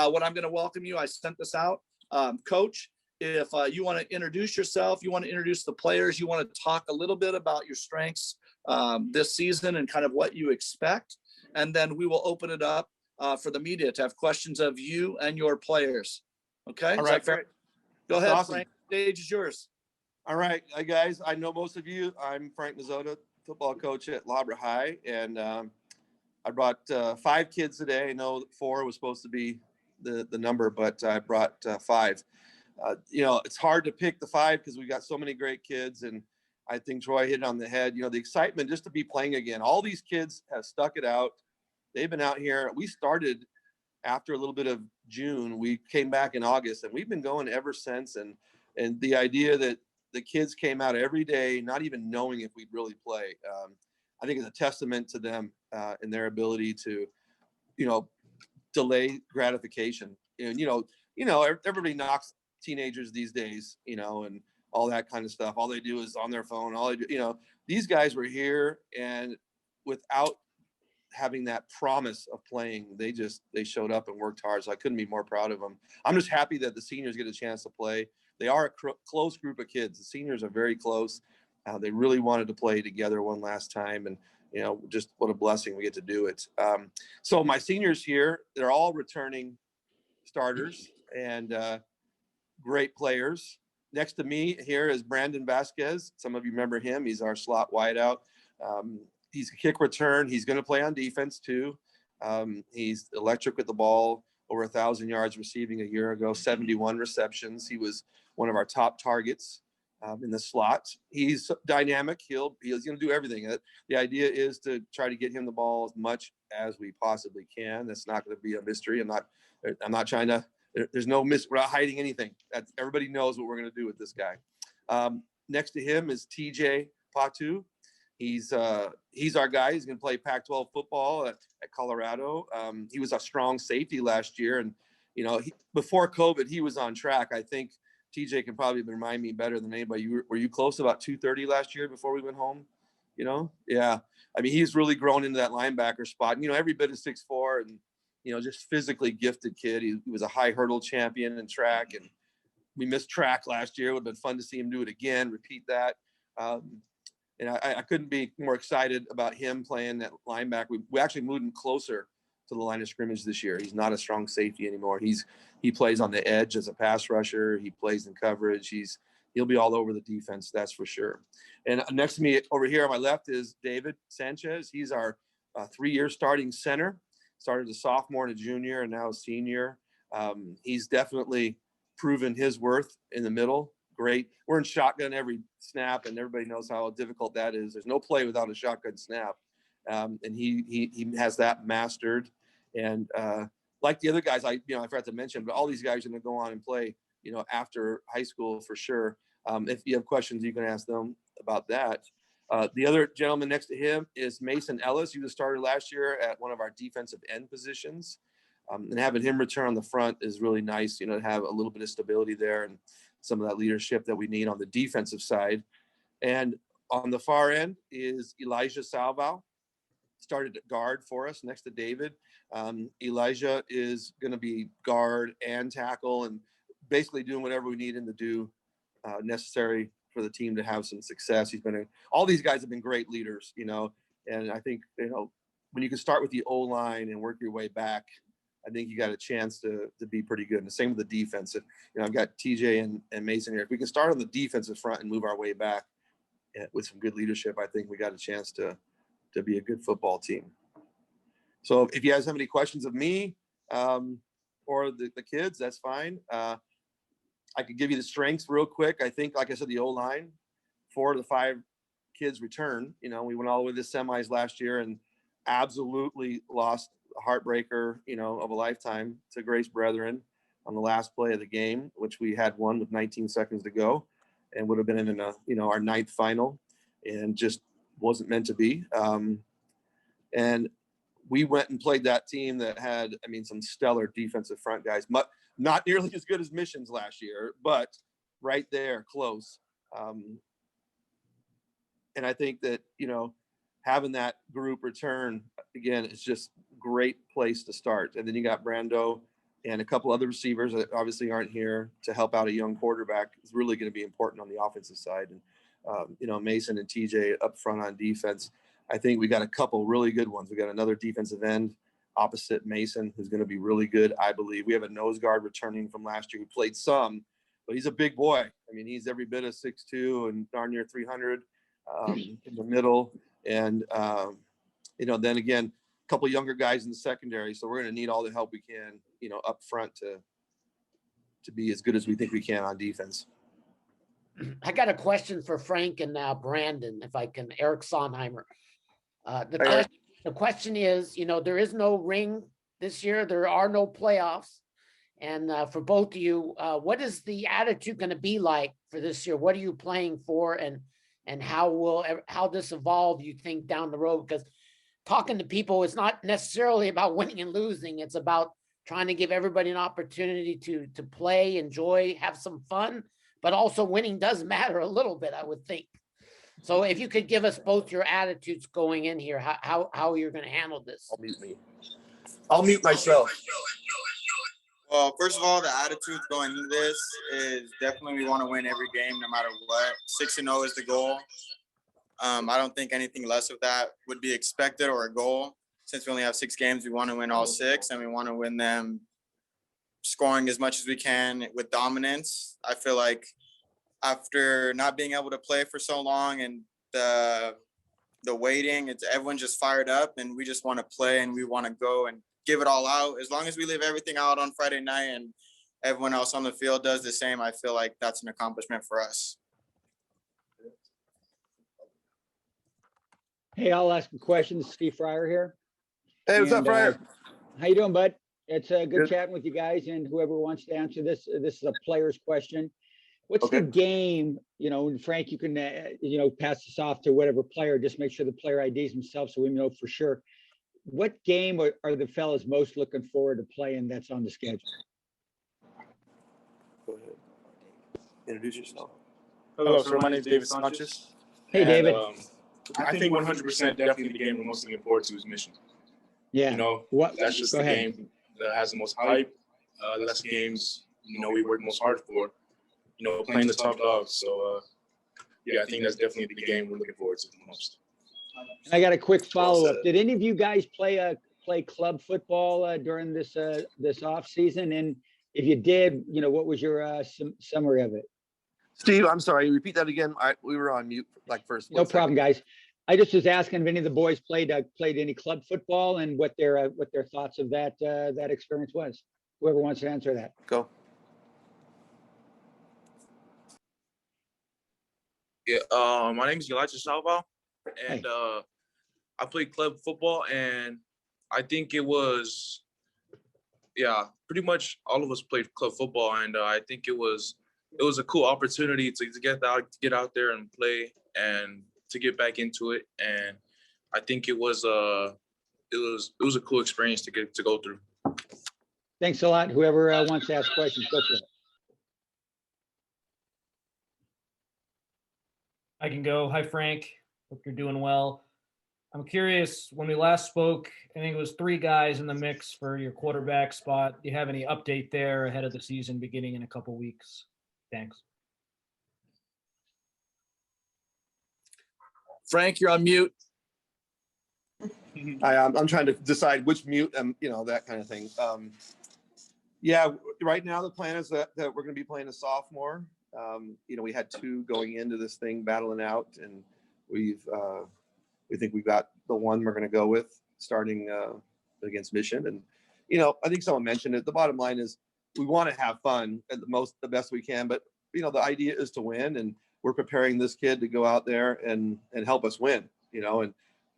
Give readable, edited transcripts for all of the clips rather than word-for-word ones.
what I'm going to welcome you. I sent this out. Coach, if you want to introduce yourself, you want to introduce the players, you want to talk a little bit about your strengths this season and kind of what you expect. And then we will open it up for the media to have questions of you and your players. Okay? All right, great. Go ahead, awesome. Frank. The stage is yours. All right, guys. I know most of you. I'm Frank Mazzotta, football coach at Habra High, and I brought 5 kids today. I know 4 was supposed to be the number, but I brought 5. It's hard to pick the 5 because we got so many great kids, and I think Troy hit it on the head. The excitement just to be playing again. All these kids have stuck it out. They've been out here. We started after a little bit of June. We came back in August, and we've been going ever since. And the idea that the kids came out every day, not even knowing if we'd really play, I think is a testament to them and their ability to, delay gratification. And everybody knocks teenagers these days, and all that kind of stuff. All they do is on their phone. All they do, these guys were here, and without having that promise of playing, they showed up and worked hard. So I couldn't be more proud of them. I'm just happy that the seniors get a chance to play. They are a close group of kids. The seniors are very close. They really wanted to play together one last time, and just what a blessing we get to do it. So my seniors here, they're all returning starters and great players. Next to me here is Brandon Vasquez. Some of you remember him. He's our slot wideout. He's a kick return. He's going to play on defense too. He's electric with the ball, over 1,000 yards receiving a year ago, 71 receptions. He was one of our top targets in the slot. He's dynamic. He's going to do everything. The idea is to try to get him the ball as much as we possibly can. That's not going to be a mystery. I'm not trying to. There's no we're not hiding anything. Everybody knows what we're going to do with this guy. Next to him is TJ Patu. He's our guy. He's going to play Pac-12 football at Colorado. He was a strong safety last year, and before COVID, he was on track. I think TJ can probably remind me better than anybody. Were you close to about 230 last year before we went home? Yeah. I mean, he's really grown into that linebacker spot. Every bit of 6'4", and just physically gifted kid. He was a high hurdle champion in track, and we missed track last year. It would have been fun to see him do it again, repeat that. And I couldn't be more excited about him playing that linebacker. We actually moved him closer to the line of scrimmage this year. He's not a strong safety anymore. He plays on the edge as a pass rusher. He plays in coverage. He'll be all over the defense, that's for sure. And next to me over here on my left is David Sanchez. He's our 3-year starting center. Started as a sophomore and a junior, and now a senior. He's definitely proven his worth in the middle. Great. We're in shotgun every snap, and everybody knows how difficult that is. There's no play without a shotgun snap. And he has that mastered. And like the other guys, I forgot to mention, but all these guys are going to go on and play, after high school for sure. If you have questions, you can ask them about that. The other gentleman next to him is Mason Ellis. He was a starter last year at one of our defensive end positions. And having him return on the front is really nice, to have a little bit of stability there and some of that leadership that we need on the defensive side. And on the far end is Elijah Salval, started at guard for us next to David. Elijah is going to be guard and tackle and basically doing whatever we need him to do necessary for the team to have some success. All these guys have been great leaders, and I think, when you can start with the O-line and work your way back, I think you got a chance to be pretty good. And the same with the defense. I've got TJ and Mason here. If we can start on the defensive front and move our way back with some good leadership, I think we got a chance to be a good football team. So if you guys have any questions of me or the kids, that's fine. I could give you the strengths real quick. I think, like I said, the O-line, 4 of the 5 kids return. We went all the way to the semis last year and absolutely lost a heartbreaker, of a lifetime to Grace Brethren on the last play of the game, which we had won with 19 seconds to go and would have been in our 9th final, and just wasn't meant to be. And we went and played that team that had, some stellar defensive front guys, not nearly as good as Missions last year, but right there, close. And I think that, having that group return again, is just great place to start. And then you got Brando and a couple other receivers that obviously aren't here to help out a young quarterback is really going to be important on the offensive side. And, Mason and TJ up front on defense. I think we got a couple really good ones. We got another defensive end opposite Mason, who's going to be really good, I believe. We have a nose guard returning from last year who played some, but he's a big boy. I mean, he's every bit of 6'2" and darn near 300 in the middle. And, then again, a couple younger guys in the secondary. So we're going to need all the help we can, up front to be as good as we think we can on defense. I got a question for Frank and Brandon, if I can, Eric Sonheimer. The question is, there is no ring this year. There are no playoffs. And for both of you, what is the attitude going to be like for this year? What are you playing for? And how this evolve, you think, down the road? Because talking to people, it's not necessarily about winning and losing. It's about trying to give everybody an opportunity to play, enjoy, have some fun. But also winning does matter a little bit, I would think. So if you could give us both your attitudes going in here, how you're going to handle this. I'll mute myself. Well, first of all, the attitude going into this is definitely we want to win every game no matter what. 6-0 is the goal. I don't think anything less of that would be expected or a goal. Since we only have 6 games, we want to win all 6, and we want to win them scoring as much as we can with dominance. I feel like after not being able to play for so long and the waiting, everyone just fired up, and we just want to play and we want to go and give it all out. As long as we leave everything out on Friday night and everyone else on the field does the same, I feel like that's an accomplishment for us. Hey, I'll ask a question. Steve Fryer here. Hey, what's up, Fryer? How you doing, bud? It's good Good. chatting with you guys, and whoever wants to answer this. This is a player's question. What's Okay. the game? And Frank, you can pass this off to whatever player. Just make sure the player IDs himself, so we know for sure. What game are the fellas most looking forward to playing that's on the schedule? Go ahead. Introduce yourself. Hello, sir. My name is David Sanchez. Hey, David. I think 100% definitely the game we're most looking forward to is Mission. Yeah. That's just Go the ahead. game that has the most hype. That's the games, we work most hard for, playing the top dogs. So, I think that's definitely the game we're looking forward to the most. And I got a quick follow-up. Did any of you guys play club football during this off season? And if you did, what was your summary of it? Steve, I'm sorry. Repeat that again. We were on mute first. No problem, guys. I just was asking if any of the boys played any club football and what their thoughts of that experience was. Whoever wants to answer that. Go. Yeah, my name is Elijah Salva, and I played club football, and I think it was, pretty much all of us played club football, and I think it was a cool opportunity to get out there and play and to get back into it, and I think it was a cool experience to go through. Thanks a lot. Whoever wants to ask questions, go for it. I can go. Hi, Frank. Hope you're doing well. I'm curious, when we last spoke, I think it was 3 guys in the mix for your quarterback spot. Do you have any update there ahead of the season beginning in a couple weeks? Thanks. Frank, you're on mute. I'm trying to decide which mute, that kind of thing. Right now the plan is that we're going to be playing a sophomore. We had 2 going into this thing battling out, and we think we got the one we're going to go with starting against Mission. And, I think someone mentioned it. The bottom line is we want to have fun at the best we can, but, the idea is to win, and we're preparing this kid to go out there and help us win, and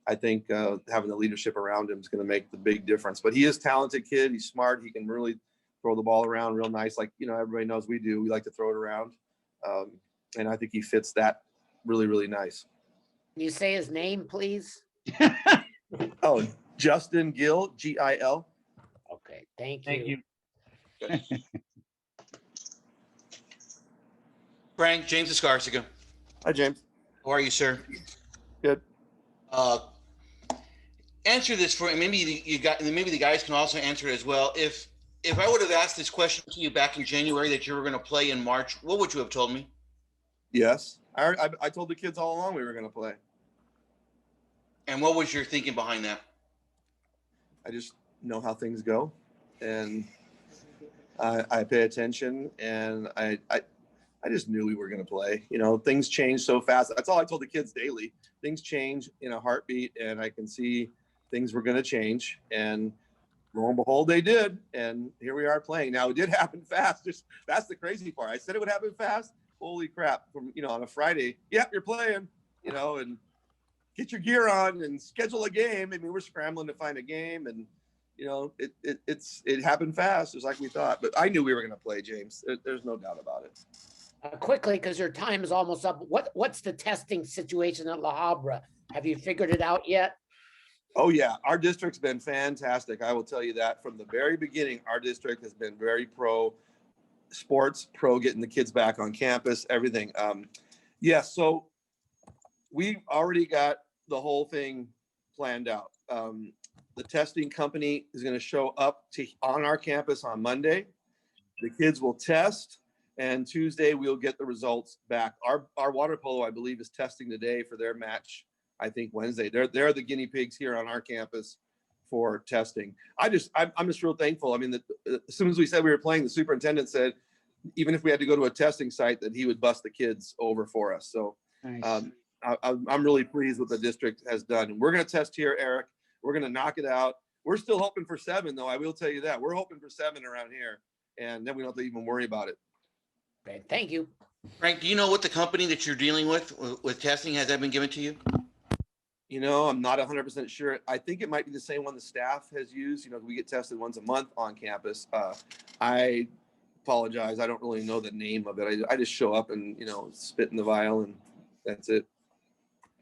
I think having the leadership around him is going to make the big difference. But he is a talented kid. He's smart. He can really throw the ball around real nice. Like, everybody knows we do. We like to throw it around. And I think he fits that really, really nice. Can you say his name, please? Oh, Justin Gill, Gil. Okay, thank you. Thank you. Frank, James Escarciga. Hi, James. How are you, sir? Good. Answer this for me. Maybe the guys can also answer it as well. If If I would have asked this question to you back in January that you were going to play in March, what would you have told me? Yes. I told the kids all along we were going to play. And what was your thinking behind that? I just know how things go, and I pay attention, and I just knew we were going to play. You know, things change so fast. That's all I told the kids daily. Things change in a heartbeat, and I can see things were going to change. And lo and behold, they did. And here we are playing. Now, it did happen fast. That's the crazy part. I said it would happen fast. Holy crap. From, on a Friday, yep, you're playing, and get your gear on and schedule a game. I mean, we're scrambling to find a game, and, it happened fast, just like we thought. But I knew we were going to play, James. There's no doubt about it. Quickly, because your time is almost up. What's the testing situation at La Habra? Have you figured it out yet? Oh yeah, our district's been fantastic. I will tell you that from the very beginning, our district has been very pro sports, pro getting the kids back on campus, everything. So we already got the whole thing planned out. The testing company is going to show up on our campus on Monday. The kids will test. And Tuesday, we'll get the results back. Our water polo, I believe, is testing today for their match, I think Wednesday. They're the guinea pigs here on our campus for testing. I'm just real thankful. I mean, as soon as we said we were playing, the superintendent said, even if we had to go to a testing site, that he would bus the kids over for us. So Nice. I'm really pleased with what the district has done. And we're going to test here, Eric. We're going to knock it out. We're still hoping for 7, though. I will tell you that. We're hoping for 7 around here. And then we don't have to even worry about it. Okay, thank you. Frank, do you know what the company that you're dealing with testing, has that been given to you? I'm not 100% sure. I think it might be the same one the staff has used. We get tested once a month on campus. I apologize. I don't really know the name of it. I just show up and, spit in the vial, and that's it.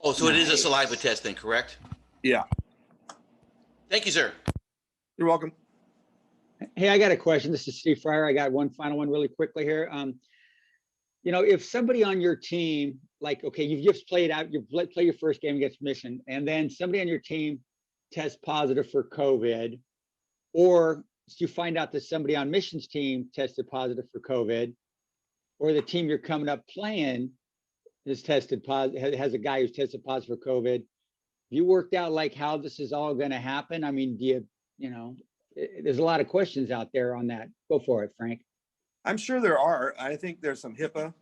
Oh, so it is a saliva test then, correct? Yeah. Thank you, sir. You're welcome. Hey, I got a question. This is Steve Fryer. I got one final one really quickly here. If somebody on your team, like, okay, you've just played out, you play your first game against Mission, and then somebody on your team tests positive for COVID, or you find out that somebody on Mission's team tested positive for COVID, or the team you're coming up playing is tested positive, has a guy who's tested positive for COVID. You worked out like how this is all going to happen? I mean, there's a lot of questions out there on that. Go for it, Frank. I'm sure there are. I think there's some HIPAA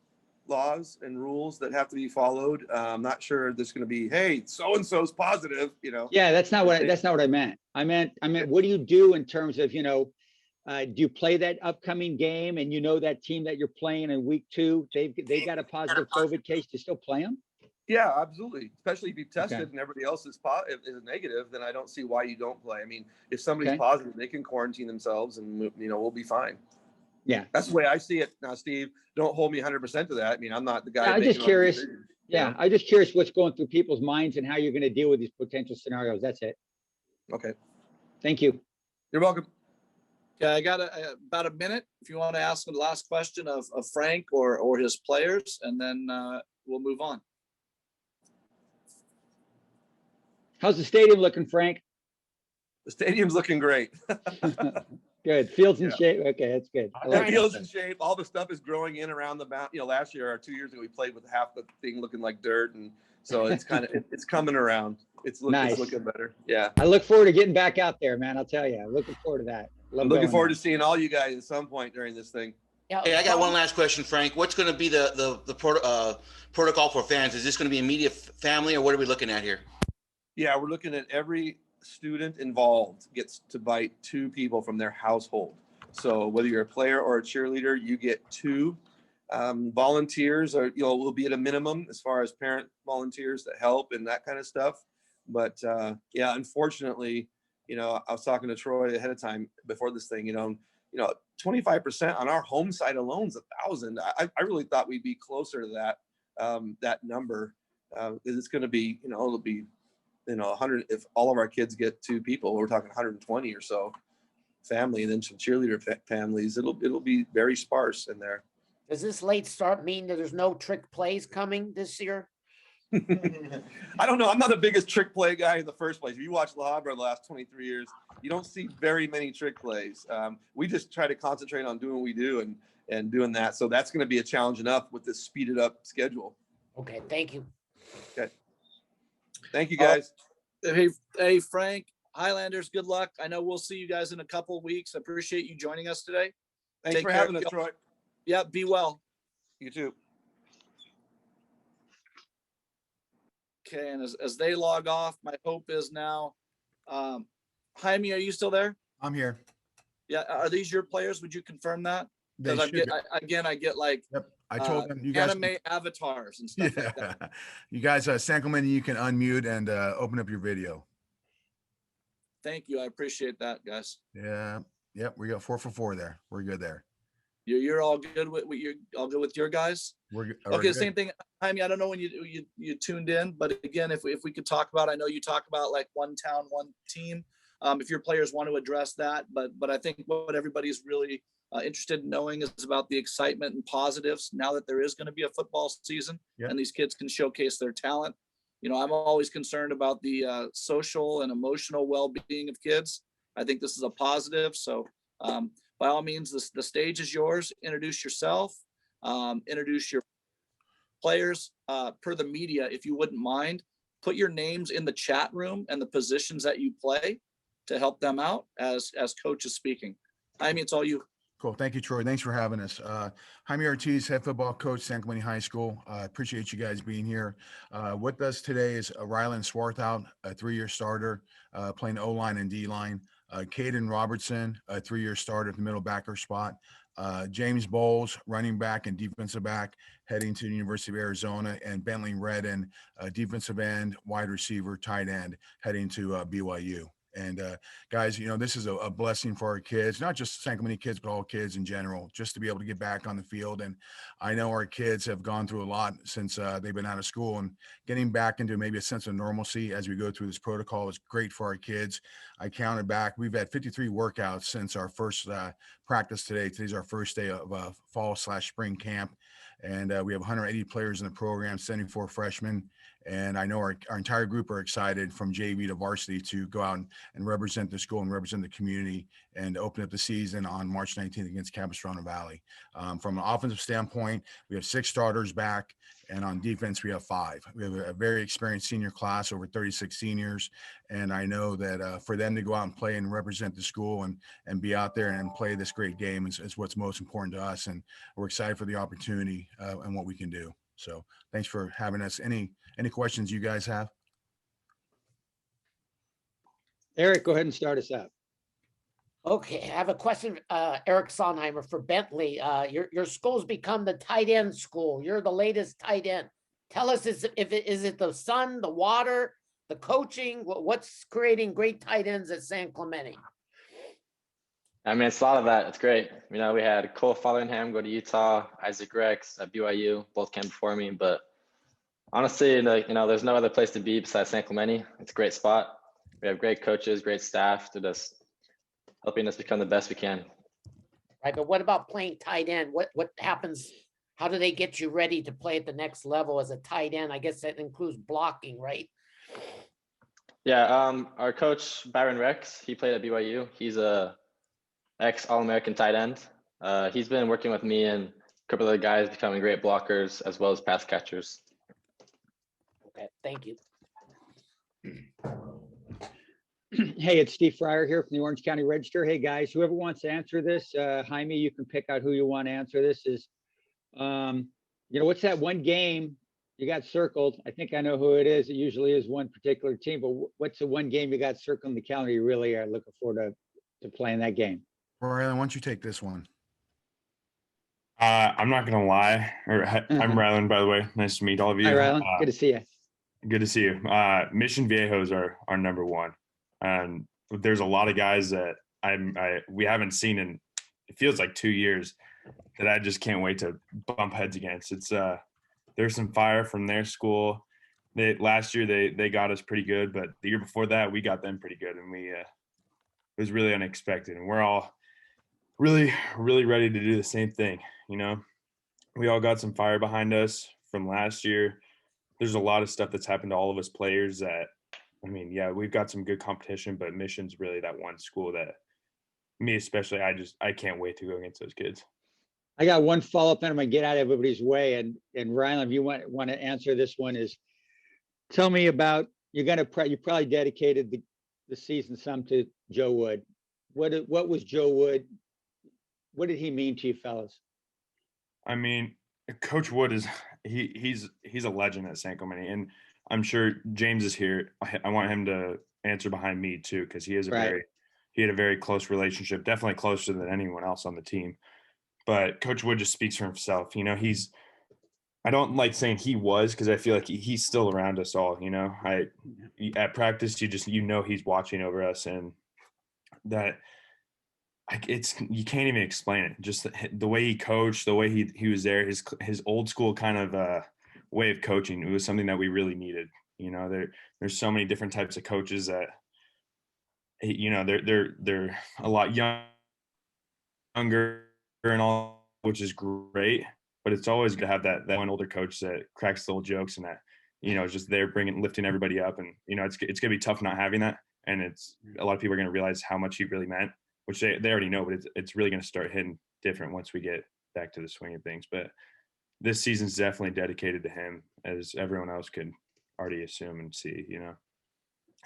laws and rules that have to be followed. I'm not sure there's going to be, hey, so-and-so's positive, Yeah, that's not what I meant. I meant, what do you do in terms of, do you play that upcoming game and that team that you're playing in week 2, they got a positive COVID case, to still play them? Yeah, absolutely. Especially if you've tested Okay. and everybody else is negative, then I don't see why you don't play. I mean, if somebody's Okay. positive, they can quarantine themselves, and we'll be fine. Yeah. That's the way I see it. Now, Steve, don't hold me 100% to that. I mean, I'm not the guy. I'm just curious. Yeah. I'm just curious what's going through people's minds and how you're going to deal with these potential scenarios. That's it. Okay. Thank you. You're welcome. Yeah, I got about a minute if you want to ask the last question of Frank or his players, and then we'll move on. How's the stadium looking, Frank? The stadium's looking great. Good. Field's in shape. Okay, that's good. The field's in shape. All the stuff is growing in around the mountain. Last year or 2 years ago, we played with half the thing looking like dirt, and so it's it's coming around. It's looking better. Yeah. I look forward to getting back out there, man. I'll tell you. I'm looking forward to that. I'm looking forward to seeing all you guys at some point during this thing. Hey, I got one last question, Frank. What's going to be the protocol for fans? Is this going to be immediate family, or what are we looking at here? Yeah, we're looking at every student involved gets to invite 2 people from their household. So whether you're a player or a cheerleader, you get 2 volunteers, or will be at a minimum as far as parent volunteers that help and that kind of stuff. But yeah, unfortunately, I was talking to Troy ahead of time before this thing. 25% on our home side alone is 1,000. I really thought we'd be closer to that number, because it's going to be, it'll be 100. If all of our kids get 2 people, we're talking 120 or so family, and then some cheerleader families. It'll be very sparse in there. Does this late start mean that there's no trick plays coming this year? I don't know. I'm not the biggest trick play guy in the first place. If you watch La Habra the last 23 years, you don't see very many trick plays. We just try to concentrate on doing what we do and doing that. So that's going to be a challenge enough with this speeded up schedule. Okay, thank you. Okay. Thank you, guys. Hey, Frank, Highlanders, good luck. I know we'll see you guys in a couple of weeks. I appreciate you joining us today. Thanks for having us, Troy. Yeah, be well. You too. Okay, and as they log off, my hope is now, Jaime, are you still there? I'm here. Yeah, are these your players? Would you confirm that? They Because should be. I get like Yep. I told them you guys anime avatars and stuff like yeah. that. You guys, San Clemente, you can unmute and open up your video. Thank you. I appreciate that, guys. Yeah. Yep. We got 4 for 4 there. We're good there. You're all good with your guys. We're good. Okay, same thing. Jaime, I don't know when you tuned in, but again, if we could talk about, I know you talk about like one town, one team. If your players want to address that, but I think what everybody's really interested in knowing is about the excitement and positives now that there is going to be a football season and these kids can showcase their talent. You know, I'm always concerned about the social and emotional well-being of kids. I think this is a positive. So by all means, the stage is yours. Introduce yourself, introduce your players per the media. If you wouldn't mind, put your names in the chat room and the positions that you play to help them out as coach is speaking. Jaime, it's all you. Cool. Thank you, Troy. Thanks for having us. Jaime Ortiz, head football coach, San Clemente High School. Appreciate you guys being here. With us today is Roelen Swarthout, a 3-year starter, playing O-line and D-line. Caden Robertson, a 3-year starter at the middle backer spot. James Bowles, running back and defensive back, heading to the University of Arizona. And Bentley Redden, defensive end, wide receiver, tight end, heading to BYU. And guys, you know, this is a blessing for our kids, not just San Clemente kids, but all kids in general, just to be able to get back on the field. And I know our kids have gone through a lot since they've been out of school, and getting back into maybe a sense of normalcy as we go through this protocol is great for our kids. I counted back. We've had 53 workouts since our first practice today. Today's our first day of fall/spring camp. And we have 180 players in the program, 74 freshmen. And I know our entire group are excited from JV to varsity to go out and represent the school and represent the community and open up the season on March 19th against Capistrano Valley. From an offensive standpoint, we have 6 starters back, and on defense, we have 5. We have a very experienced senior class, over 36 seniors. And I know that for them to go out and play and represent the school and be out there and play this great game is what's most important to us. And we're excited for the opportunity and what we can do. So thanks for having us. Any questions you guys have? Eric, go ahead and start us out. Okay, I have a question, Eric Sonheimer for Bentley. Your school's become the tight end school. You're the latest tight end. Tell us, is it the sun, the water, the coaching? What's creating great tight ends at San Clemente? I mean, it's a lot of that. It's great. You know, we had Cole Fotheringham go to Utah, Isaac Rex at BYU, both came before me. But honestly, there's no other place to be besides San Clemente. It's a great spot. We have great coaches, great staff to just helping us become the best we can. Right, but what about playing tight end? What happens? How do they get you ready to play at the next level as a tight end? I guess that includes blocking, right? Yeah, our coach, Byron Rex, he played at BYU. He's a ex-All-American tight end. He's been working with me and a couple of other guys becoming great blockers as well as pass catchers. Okay, thank you. Hey, it's Steve Fryer here from the Orange County Register. Hey guys, whoever wants to answer this, Jaime, you can pick out who you want to answer this. Is, what's that one game you got circled? I think I know who it is. It usually is one particular team, but what's the one game you got circled in the calendar you really are looking forward to playing that game? Roelen, why don't you take this one? I'm not gonna lie. I'm Roelen, by the way. Nice to meet all of you. Hi, Roelen. Good to see you. Good to see you. Mission Viejos are number one, and there's a lot of guys that we haven't seen in, it feels like 2 years, that I just can't wait to bump heads against. It's there's some fire from their school. Last year they got us pretty good, but the year before that we got them pretty good, and it was really unexpected. And we're all really, really ready to do the same thing. You know, we all got some fire behind us from last year. there's a lot of stuff that's happened to all of us players that, I mean, yeah, we've got some good competition, but Mission's really that one school that me especially, I can't wait to go against those kids. I got one follow-up, and I'm gonna get out of everybody's way. And Rylan, if you want to answer this one, is tell me about you probably dedicated the season some to Joe Wood. What was Joe Wood? What did he mean to you fellas? I mean, Coach Wood is he's a legend at San Clemente, and I'm sure James is here. I want him to answer behind me too, because he had a very close relationship, definitely closer than anyone else on the team. But Coach Wood just speaks for himself. You know, I don't like saying he was, because I feel like he's still around us all. You know, at practice, you know he's watching over us, and that you can't even explain it. Just the way he coached, the way he was there, his old school kind of way of coaching. It was something that we really needed. You know, there's so many different types of coaches that, you know, they're a lot younger and all, which is great. But it's always good to have that one older coach that cracks little jokes and that, you know, is just there lifting everybody up. And, you know, it's gonna be tough not having that. And it's a lot of people are gonna realize how much he really meant, which they already know, but it's really gonna start hitting different once we get back to the swing of things. But this season's definitely dedicated to him, as everyone else could already assume and see, you know.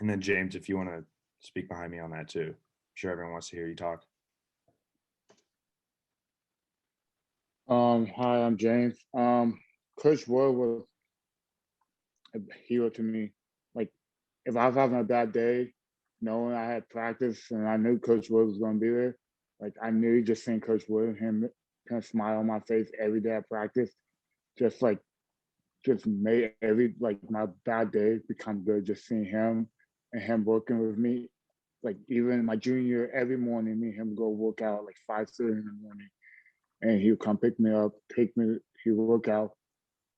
And then James, if you want to speak behind me on that too, I'm sure everyone wants to hear you talk. Hi, I'm James. Coach Wood was a hero to me. Like, if I was having a bad day, knowing I had practice and I knew Coach Wood was going to be there, like, I knew just seeing Coach Wood, him kind of smile on my face every day at practice, just made my bad day become good. Just seeing him and him working with me, like, even my junior year, every morning, me and him go work out like 5:30 in the morning. And he would come pick me up, he would work out,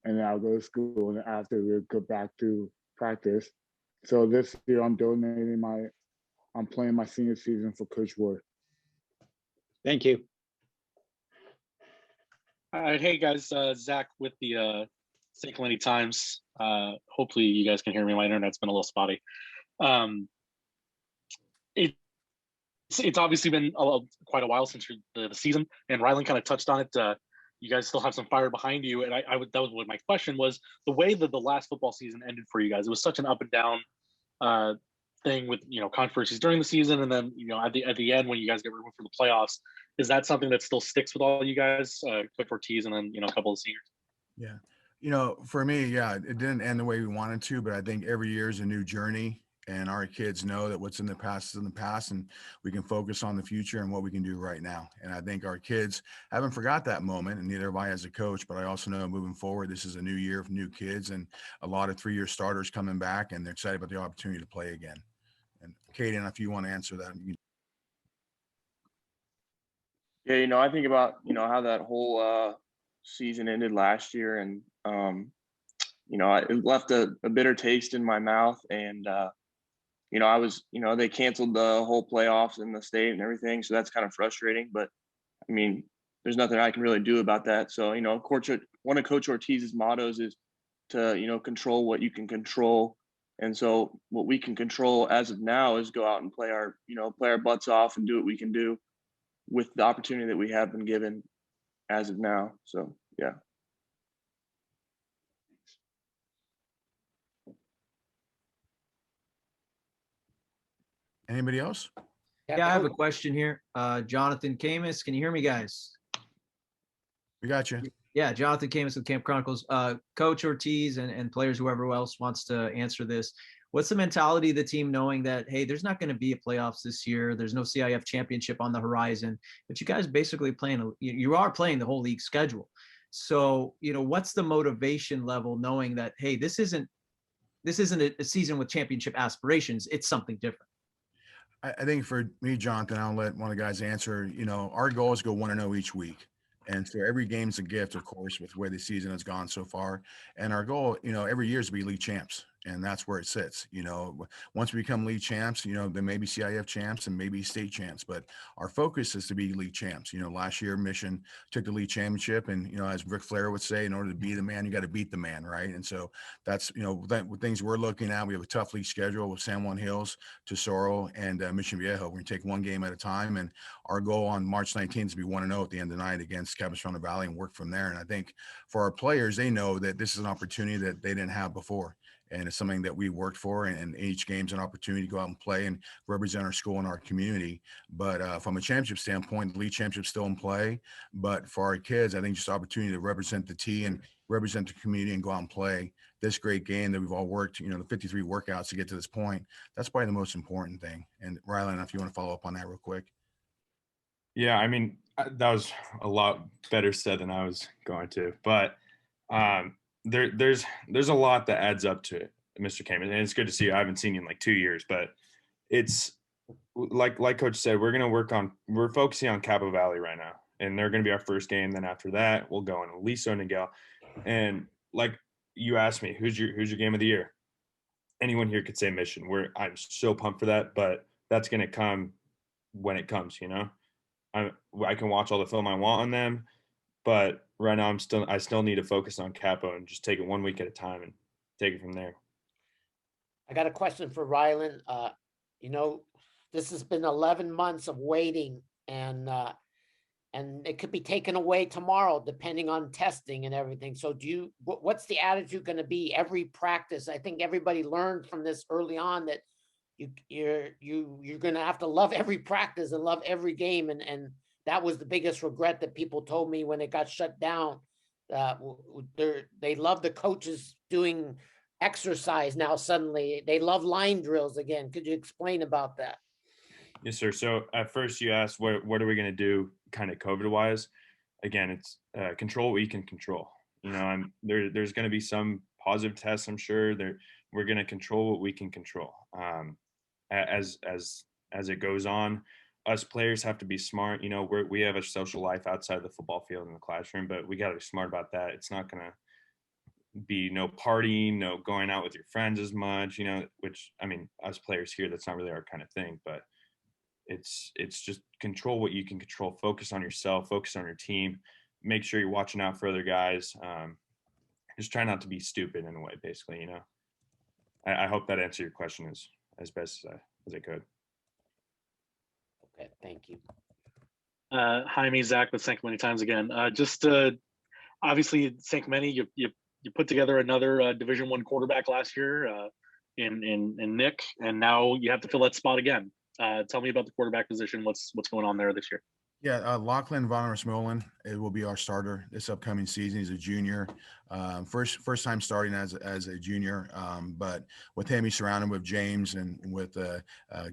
and then I'll go to school. And after we'll go back to practice. So this year I'm playing my senior season for Coach Wood. Thank you. All right, hey guys, Zach with the St. Clemente Times. Hopefully you guys can hear me. My internet's been a little spotty. It's obviously been quite a while since the season, and Rylan kind of touched on it. You guys still have some fire behind you, and that was what my question was. The way that the last football season ended for you guys, it was such an up and down thing with, you know, controversies during the season, and then, you know, at the end when you guys get removed from the playoffs. Is that something that still sticks with all you guys, Coach Ortiz, and then, you know, a couple of seniors? Yeah, you know, for me, yeah, it didn't end the way we wanted to, but I think every year is a new journey. And our kids know that what's in the past is in the past, and we can focus on the future and what we can do right now. And I think our kids haven't forgot that moment, and neither have I as a coach. But I also know moving forward, this is a new year of new kids and a lot of 3-year starters coming back, and they're excited about the opportunity to play again. And Kaden, if you want to answer that. Yeah, you know, I think about, you know, how that whole season ended last year, and you know, it left a bitter taste in my mouth, and you know, they canceled the whole playoffs in the state and everything. So that's kind of frustrating, but I mean, there's nothing I can really do about that. So, you know, one of Coach Ortiz's mottos is to, you know, control what you can control. And so what we can control as of now is go out and play our butts off and do what we can do with the opportunity that we have been given as of now. So, yeah. Anybody else? Yeah, I have a question here. Jonathan Camus, can you hear me, guys? We got you. Yeah, Jonathan Camus with Camp Chronicles. Coach Ortiz and players, whoever else wants to answer this. What's the mentality of the team knowing that, hey, there's not going to be a playoffs this year. There's no CIF championship on the horizon, but you guys basically you are playing the whole league schedule. So, you know, what's the motivation level knowing that, hey, this isn't a season with championship aspirations. It's something different. I think for me, Jonathan, I'll let one of the guys answer. You know, our goal is to go 1-0 each week. And so every game's a gift, of course, with where the season has gone so far. And our goal, you know, every year is to be league champs. And that's where it sits. Once we become league champs, then maybe CIF champs and maybe state champs. But our focus is to be league champs. Last year Mission took the league championship, and as Ric Flair would say, in order to be the man, you got to beat the man, right? And so that's things we're looking at. We have a tough league schedule with San Juan Hills, Tesoro, and Mission Viejo. We're gonna take one game at a time, and our goal on March 19th is to be 1-0 at the end of the night against Capistrano Valley and work from there. And I think for our players, they know that this is an opportunity that they didn't have before. And it's something that we worked for, and each game's an opportunity to go out and play and represent our school and our community. But from a championship standpoint, the league championship's still in play. But for our kids, I think just opportunity to represent the T and represent the community and go out and play this great game that we've all worked, the 53 workouts to get to this point. That's probably the most important thing. And Roelen, if you want to follow up on that real quick. Yeah, I mean, that was a lot better said than I was going to, but there's a lot that adds up to it, Mr. Kamen, and it's good to see you. I haven't seen you in like 2 years, but it's like Coach said, we're focusing on Capo Valley right now, and they're going to be our first game. Then after that, we'll go in Aliso and Niguel. And like you asked me, who's your game of the year? Anyone here could say Mission. I'm so pumped for that, but that's going to come when it comes. I can watch all the film I want on them, but right now I still need to focus on Capo and just take it 1 week at a time and take it from there. I got a question for Roelen. This has been 11 months of waiting, and it could be taken away tomorrow depending on testing and everything. So what's the attitude going to be every practice? I think everybody learned from this early on that you're going to have to love every practice and love every game, and that was the biggest regret that people told me when it got shut down. They love the coaches doing exercise now. Suddenly they love line drills again. Could you explain about that? Yes, sir. So at first you asked, what are we going to do kind of COVID wise? Again, it's control what you can control. There's going to be some positive tests, I'm sure. We're going to control what we can control. As it goes on, us players have to be smart. We have a social life outside of the football field in the classroom, but we got to be smart about that. It's not going to be no partying, no going out with your friends as much, which, I mean, us players here, that's not really our kind of thing, but it's just control what you can control, focus on yourself, focus on your team, make sure you're watching out for other guys. Just try not to be stupid in a way, basically, I hope that answered your question as best as I could. Okay, thank you. Jaime, Zach with San Clemente Times again. Obviously, San Clemente, you put together another Division I quarterback last year in Nick, and now you have to fill that spot again. Tell me about the quarterback position. What's going on there this year? Yeah, Lachlan Von Roelen, it will be our starter this upcoming season. He's a junior, first time starting as a junior. But with him, he's surrounded with James and with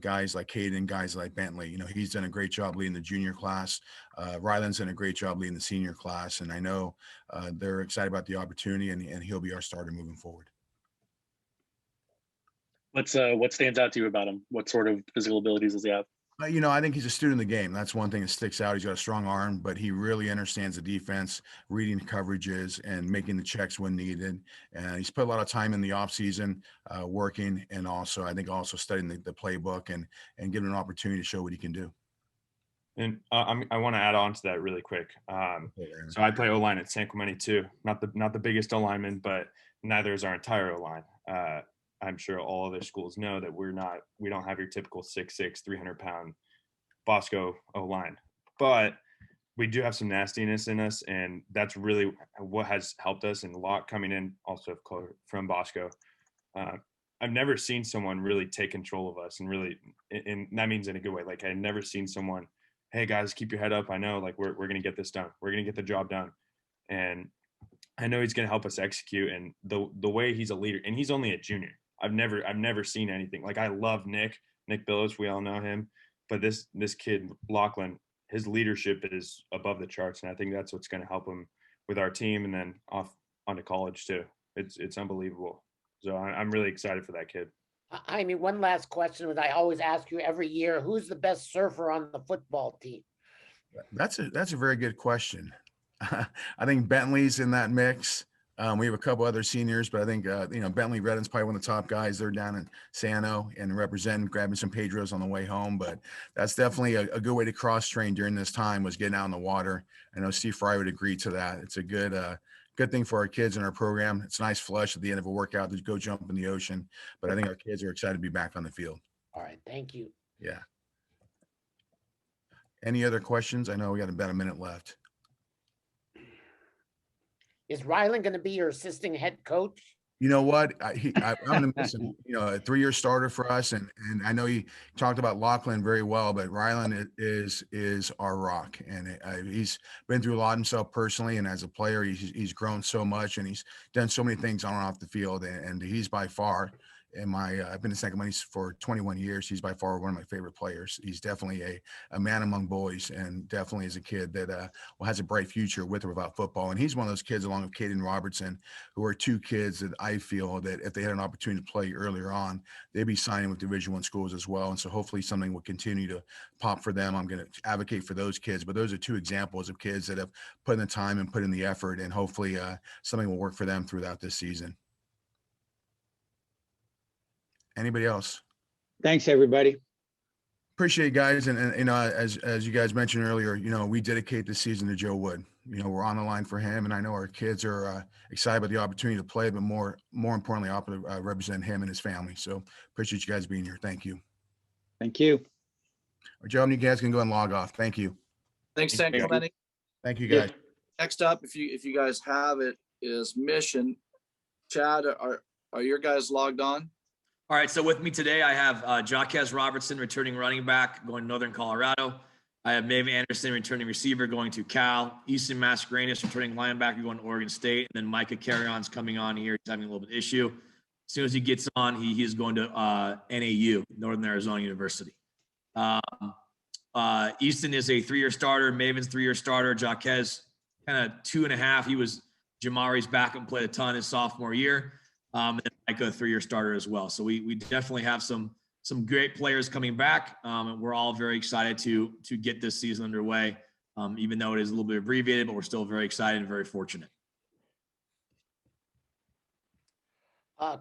guys like Caden, guys like Bentley. He's done a great job leading the junior class. Ryland's done a great job leading the senior class, and I know they're excited about the opportunity, and he'll be our starter moving forward. What stands out to you about him? What sort of physical abilities does he have? I think he's a student of the game. That's one thing that sticks out. He's got a strong arm, but he really understands the defense, reading coverages, and making the checks when needed. And he's put a lot of time in the offseason working, and also studying the playbook and giving an opportunity to show what he can do. And I want to add on to that really quick. So I play O-line at San Clemente too. Not the biggest O-lineman, but neither is our entire O-line. I'm sure all other schools know that we don't have your typical 6'6", 300-pound Bosco O-line, but we do have some nastiness in us, and that's really what has helped us. And Locke coming in also from Bosco. I've never seen someone really take control of us, and that means in a good way. Like, I've never seen someone, hey guys, keep your head up. I know, like, we're going to get this done. We're going to get the job done. And I know he's going to help us execute. And the way he's a leader, and he's only a junior. I've never seen anything. Like, I love Nick Billis. We all know him, but this kid, Lachlan, his leadership is above the charts. And I think that's what's going to help him with our team, and then off onto college too. It's unbelievable. So I'm really excited for that kid. I mean, one last question that I always ask you every year: who's the best surfer on the football team? That's a very good question. I think Bentley's in that mix. We have a couple other seniors, but I think, Bentley Redden's probably one of the top guys. They're down in Sano and representing, grabbing some Pedros on the way home. But that's definitely a good way to cross train during this time, was getting out in the water. I know Steve Fry would agree to that. It's a good thing for our kids in our program. It's a nice flush at the end of a workout to go jump in the ocean. But I think our kids are excited to be back on the field. All right, thank you. Yeah. Any other questions? I know we got about a minute left. Is Roelen going to be your assistant head coach? You know what? I'm going to miss him. A 3-year starter for us, and I know he talked about Lachlan very well, but Roelen is our rock, and he's been through a lot himself personally, and as a player, he's grown so much, and he's done so many things on and off the field, and he's by far. I've been in San Clemente for 21 years. He's by far one of my favorite players. He's definitely a man among boys, and definitely is a kid that has a bright future with or without football. And he's one of those kids, along with Caden Robertson, who are two kids that I feel that if they had an opportunity to play earlier on, they'd be signing with Division I schools as well. And so hopefully something will continue to pop for them. I'm going to advocate for those kids, but those are two examples of kids that have put in the time and put in the effort, and hopefully something will work for them throughout this season. Anybody else? Thanks, everybody. Appreciate it, guys. And as you guys mentioned earlier, we dedicate this season to Joe Wood. We're on the line for him, and I know our kids are excited about the opportunity to play, but more importantly, represent him and his family. So appreciate you guys being here. Thank you. Thank you. Joe, you guys can go and log off. Thank you. Thanks, San Clemente. Thank you, guys. Next up, if you guys have it, is Mission. Chad, are your guys logged on? All right, so with me today, I have Jaquez Robertson, returning running back, going to Northern Colorado. I have Maven Anderson, returning receiver, going to Cal. Easton Mascarenas, returning linebacker, going to Oregon State. And then Micah Carrion's coming on here. He's having a little bit of issue. As soon as he gets on, he is going to NAU, Northern Arizona University. Easton is a 3-year starter. Maven's 3-year starter. Jaquez, kind of 2.5. He was Jamari's backup and played a ton his sophomore year. And then Micah, a 3-year starter as well. So we definitely have some great players coming back. And we're all very excited to get this season underway, even though it is a little bit abbreviated, but we're still very excited and very fortunate.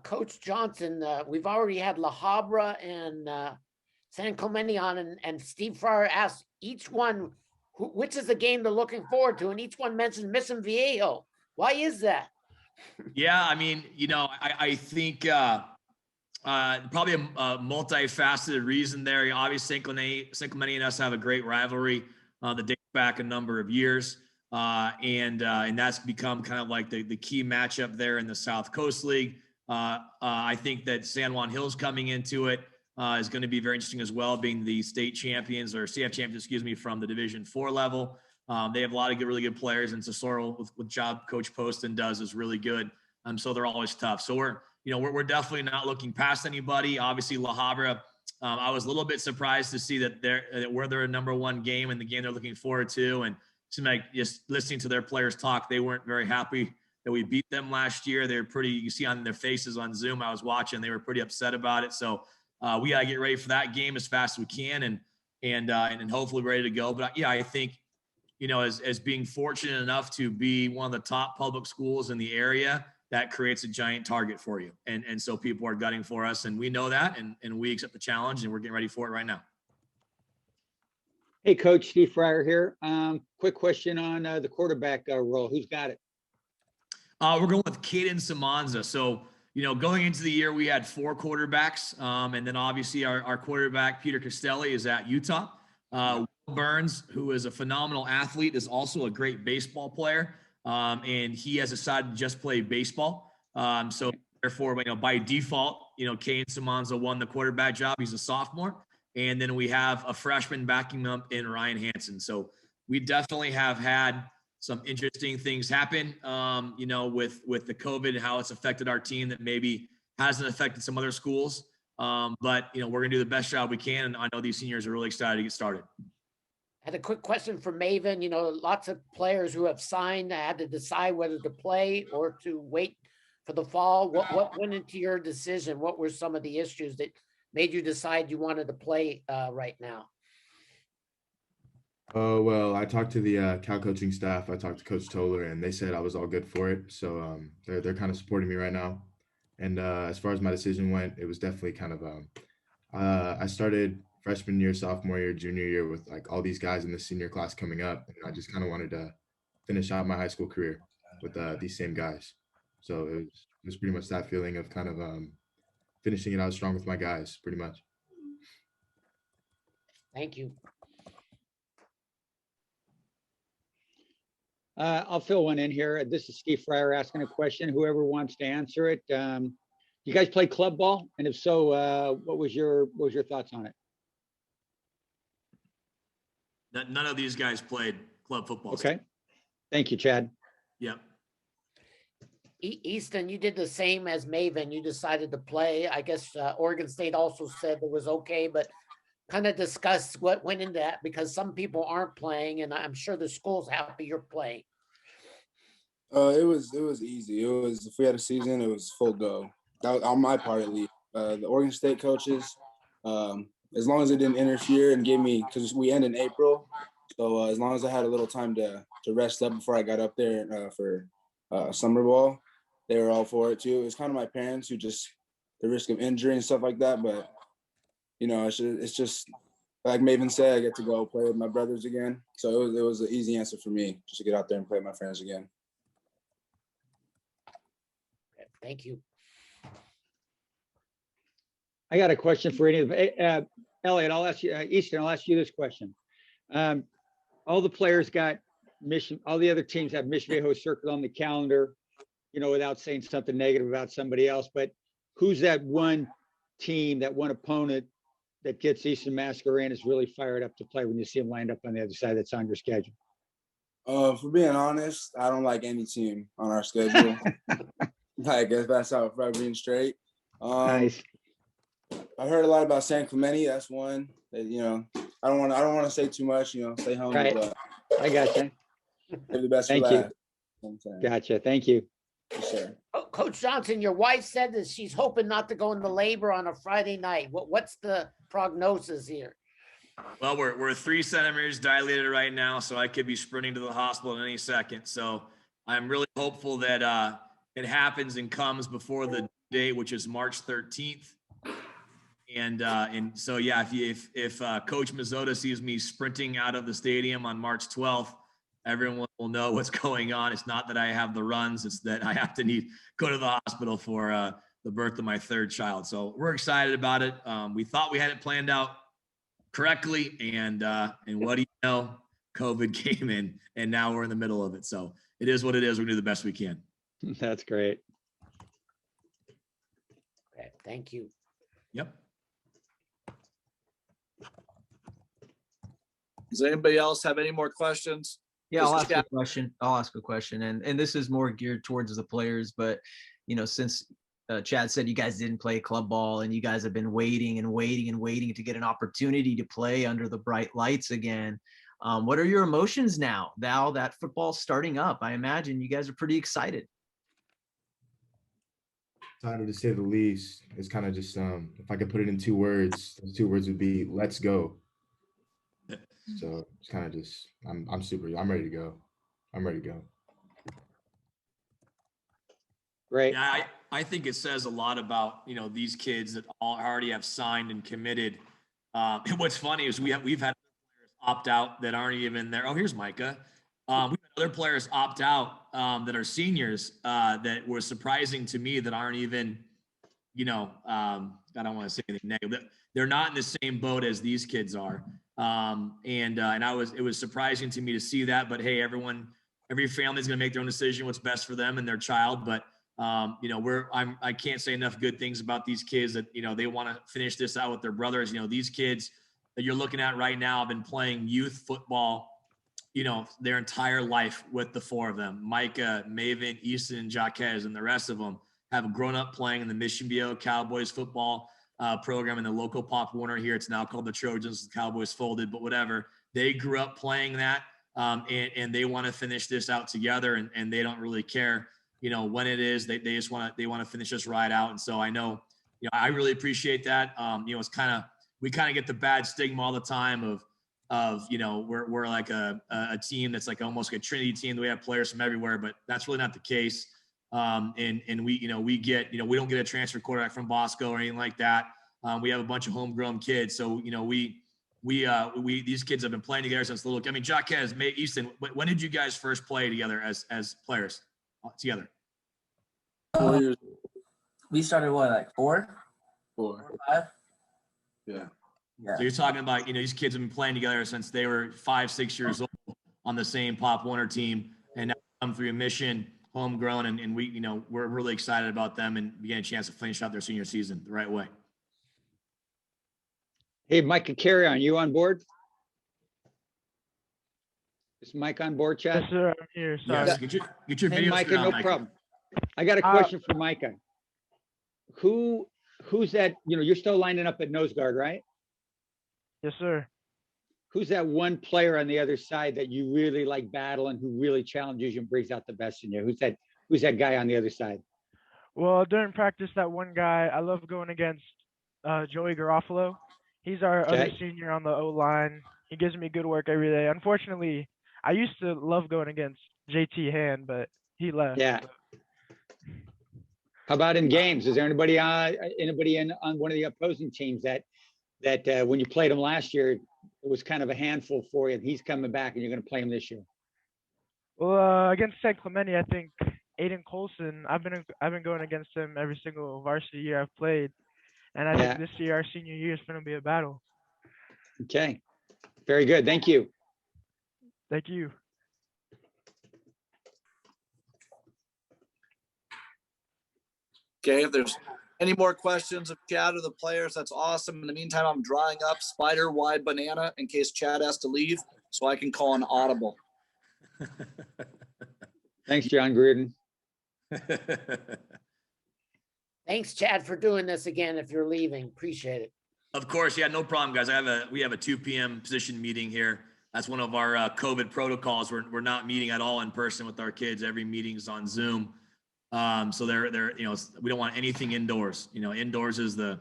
Coach Johnson, we've already had La Habra and San Clemente on, and Steve Fryer asked each one, which is the game they're looking forward to, and each one mentioned Mission Viejo. Why is that? Yeah, I mean, I think probably a multifaceted reason there. Obviously, San Clemente and us have a great rivalry that dates back a number of years, and that's become kind of like the key matchup there in the South Coast League. I think that San Juan Hills coming into it is going to be very interesting as well, being the state champions or CF champions, from the Division IV level. They have a lot of really good players, and Tesoro with job Coach Poston does is really good. So they're always tough. So we're definitely not looking past anybody. Obviously, La Habra, I was a little bit surprised to see that they're a number one game and the game they're looking forward to. And it seemed like just listening to their players talk, they weren't very happy that we beat them last year. They're pretty, you see on their faces on Zoom, I was watching, they were pretty upset about it. So we got to get ready for that game as fast as we can and hopefully ready to go. But yeah, I think, as being fortunate enough to be one of the top public schools in the area, that creates a giant target for you. And so people are gutting for us, and we know that, and we accept the challenge, and we're getting ready for it right now. Hey, Coach, Steve Fryer here. Quick question on the quarterback role. Who's got it? We're going with Caden Samanza. So, going into the year, we had 4 quarterbacks. And then obviously our quarterback, Peter Costelli, is at Utah. Burns, who is a phenomenal athlete, is also a great baseball player. And he has decided to just play baseball. So therefore, by default, Caden Samanza won the quarterback job. He's a sophomore. And then we have a freshman backing him up in Ryan Hansen. So we definitely have had some interesting things happen, with the COVID and how it's affected our team that maybe hasn't affected some other schools. But we're going to do the best job we can. And I know these seniors are really excited to get started. I had a quick question for Maven. Lots of players who have signed had to decide whether to play or to wait for the fall. What went into your decision? What were some of the issues that made you decide you wanted to play right now? Oh, well, I talked to the Cal coaching staff. I talked to Coach Toller, and they said I was all good for it. So they're kind of supporting me right now. And as far as my decision went, it was definitely kind of I started freshman year, sophomore year, junior year with like all these guys in the senior class coming up, and I just kind of wanted to finish out my high school career with these same guys. So it was pretty much that feeling of kind of finishing it out strong with my guys, pretty much. Thank you. I'll fill one in here. This is Steve Fryer asking a question. Whoever wants to answer it. You guys play club ball? And if so, what was your thoughts on it? None of these guys played club football. Okay. Thank you, Chad. Yep. Easton, you did the same as Maven. You decided to play. I guess Oregon State also said it was okay, but kind of discuss what went into that, because some people aren't playing, and I'm sure the school's happy you're playing. It was easy. It was, if we had a season, it was full go. That was on my part at least. The Oregon State coaches, as long as it didn't interfere and give me, because we end in April, so as long as I had a little time to rest up before I got up there for summer ball, they were all for it too. It was kind of my parents who just the risk of injury and stuff like that, but you know, it's just like Maven said, I get to go play with my brothers again. So it was an easy answer for me just to get out there and play with my friends again. Thank you. I got a question for any of Elliot. I'll ask you, Easton. I'll ask you this question. All the players got Mission. All the other teams have Mission Viejo circled on the calendar, you know, without saying something negative about somebody else. But who's that one team, that one opponent that gets Easton Massacre and is really fired up to play when you see them lined up on the other side that's on your schedule? For being honest, I don't like any team on our schedule. Like, if that's how I'm being straight. Nice. I heard a lot about San Clemente. That's one that, you know, I don't want to say too much, you know, stay home. Right. But I gotcha. they're the best. Thank you. Gotcha. Thank you. Sure. Coach Johnson, your wife said that she's hoping not to go into labor on a Friday night. What's the prognosis here? Well, we're 3 centimeters dilated right now, so I could be sprinting to the hospital in any second. So I'm really hopeful that it happens and comes before the date, which is March 13th. And so yeah, if Coach Mazzotta sees me sprinting out of the stadium on March 12th, everyone will know what's going on. It's not that I have the runs; it's that I have to go to the hospital for the birth of my 3rd child. So we're excited about it. We thought we had it planned out correctly, and what do you know? COVID came in, and now we're in the middle of it. So it is what it is. We're gonna do the best we can. That's great. Okay, thank you. Yep. Does anybody else have any more questions? Yeah, I'll ask a question. I'll ask a question, and this is more geared towards the players. But you know, since Chad said you guys didn't play club ball, and you guys have been waiting and waiting and waiting to get an opportunity to play under the bright lights again. What are your emotions now that football's starting up? I imagine you guys are pretty excited. Excited to say the least. It's kind of just if I could put it in 2 words, those 2 words would be "let's go." So it's kind of just I'm ready to go. I'm ready to go. Great. Yeah, I think it says a lot about, you know, these kids that already have signed and committed. And what's funny is we've had players opt out that aren't even there. Oh, here's Micah. We've had other players opt out that are seniors that were surprising to me that aren't even, you know, I don't want to say anything negative. They're not in the same boat as these kids are. And it was surprising to me to see that, but hey, every family's going to make their own decision, what's best for them and their child. But, you know, I can't say enough good things about these kids that, you know, they want to finish this out with their brothers. You know, these kids that you're looking at right now have been playing youth football, you know, their entire life with the 4 of them. Micah, Maven, Easton, and Jaquez, and the rest of them have grown up playing in the Mission Viejo Cowboys football program in the local Pop Warner here. It's now called the Trojans. The Cowboys folded, but whatever. They grew up playing that, and they want to finish this out together, and they don't really care, you know, when it is. They just want to finish this ride out. And so I know, you know, I really appreciate that. You know, we kind of get the bad stigma all the time of, of, you know, we're like a team that's like almost like a Trinity team. We have players from everywhere, but that's really not the case. And we, you know, we don't get a transfer quarterback from Bosco or anything like that. We have a bunch of homegrown kids. So, you know, these kids have been playing together since little. I mean, Jaquez, Easton, when did you guys first play together as players together? 4 years. We started what, like 4? 4 or 5? Yeah. So you're talking about, you know, these kids have been playing together since they were 5-6 years old on the same Pop Warner team, and now come through a mission, homegrown, and we, you know, we're really excited about them and getting a chance to finish out their senior season the right way. Hey, Micah Carry on, you on board? Is Mike on board, Chad? Yes, sir. I'm here. Sorry. Yes, get your Hey, video Micah, screen on, no Micah. problem. I got a question for Micah. Who's that? You know, you're still lining up at nose guard, right? Yes, sir. Who's that one player on the other side that you really like battling, who really challenges you and brings out the best in you? Who's that guy on the other side? Well, during practice, that one guy, I love going against Joey Garofalo. He's our other senior on the O-line. He gives me good work every day. Unfortunately, I used to love going against JT Hand, but he left. Yeah. How about in games? Is there anybody on one of the opposing teams that when you played him last year, it was kind of a handful for you, and he's coming back and you're going to play him this year? Well, against San Clemente, I think Aiden Colson, I've been going against him every single varsity year I've played. And I think this year, our senior year, is going to be a battle. Okay. Very good. Thank you. Thank you. Okay, if there's any more questions of Chad or the players, that's awesome. In the meantime, I'm drawing up spider wide banana in case Chad has to leave, so I can call an audible. Thanks, John Gruden. Thanks, Chad, for doing this again. If you're leaving, appreciate it. Of course, yeah, no problem, guys. We have a 2 p.m. position meeting here. That's one of our COVID protocols. We're not meeting at all in person with our kids. Every meeting's on Zoom. So they're, you know, we don't want anything indoors. You know, indoors is the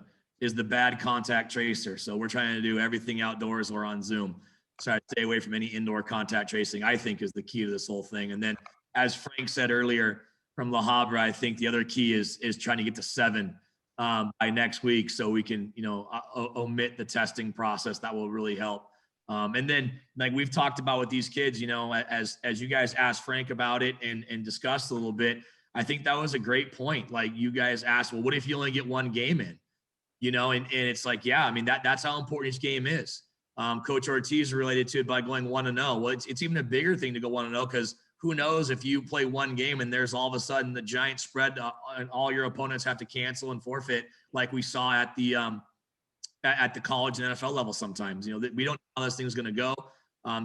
bad contact tracer. So we're trying to do everything outdoors or on Zoom. So I stay away from any indoor contact tracing, I think, is the key to this whole thing. And then, as Frank said earlier from La Habra, I think the other key is trying to get to 7 by next week, so we can, you know, omit the testing process. That will really help. And then, like we've talked about with these kids, you know, as you guys asked Frank about it and discussed a little bit, I think that was a great point. Like you guys asked, well, what if you only get 1 game in? You know, and it's like, yeah, I mean, that's how important each game is. Coach Ortiz related to it by going 1-0. Well, it's even a bigger thing to go 1-0, because who knows if you play 1 game and there's all of a sudden the giant spread and all your opponents have to cancel and forfeit, like we saw at the college and NFL level sometimes. You know, we don't know how this thing's going to go.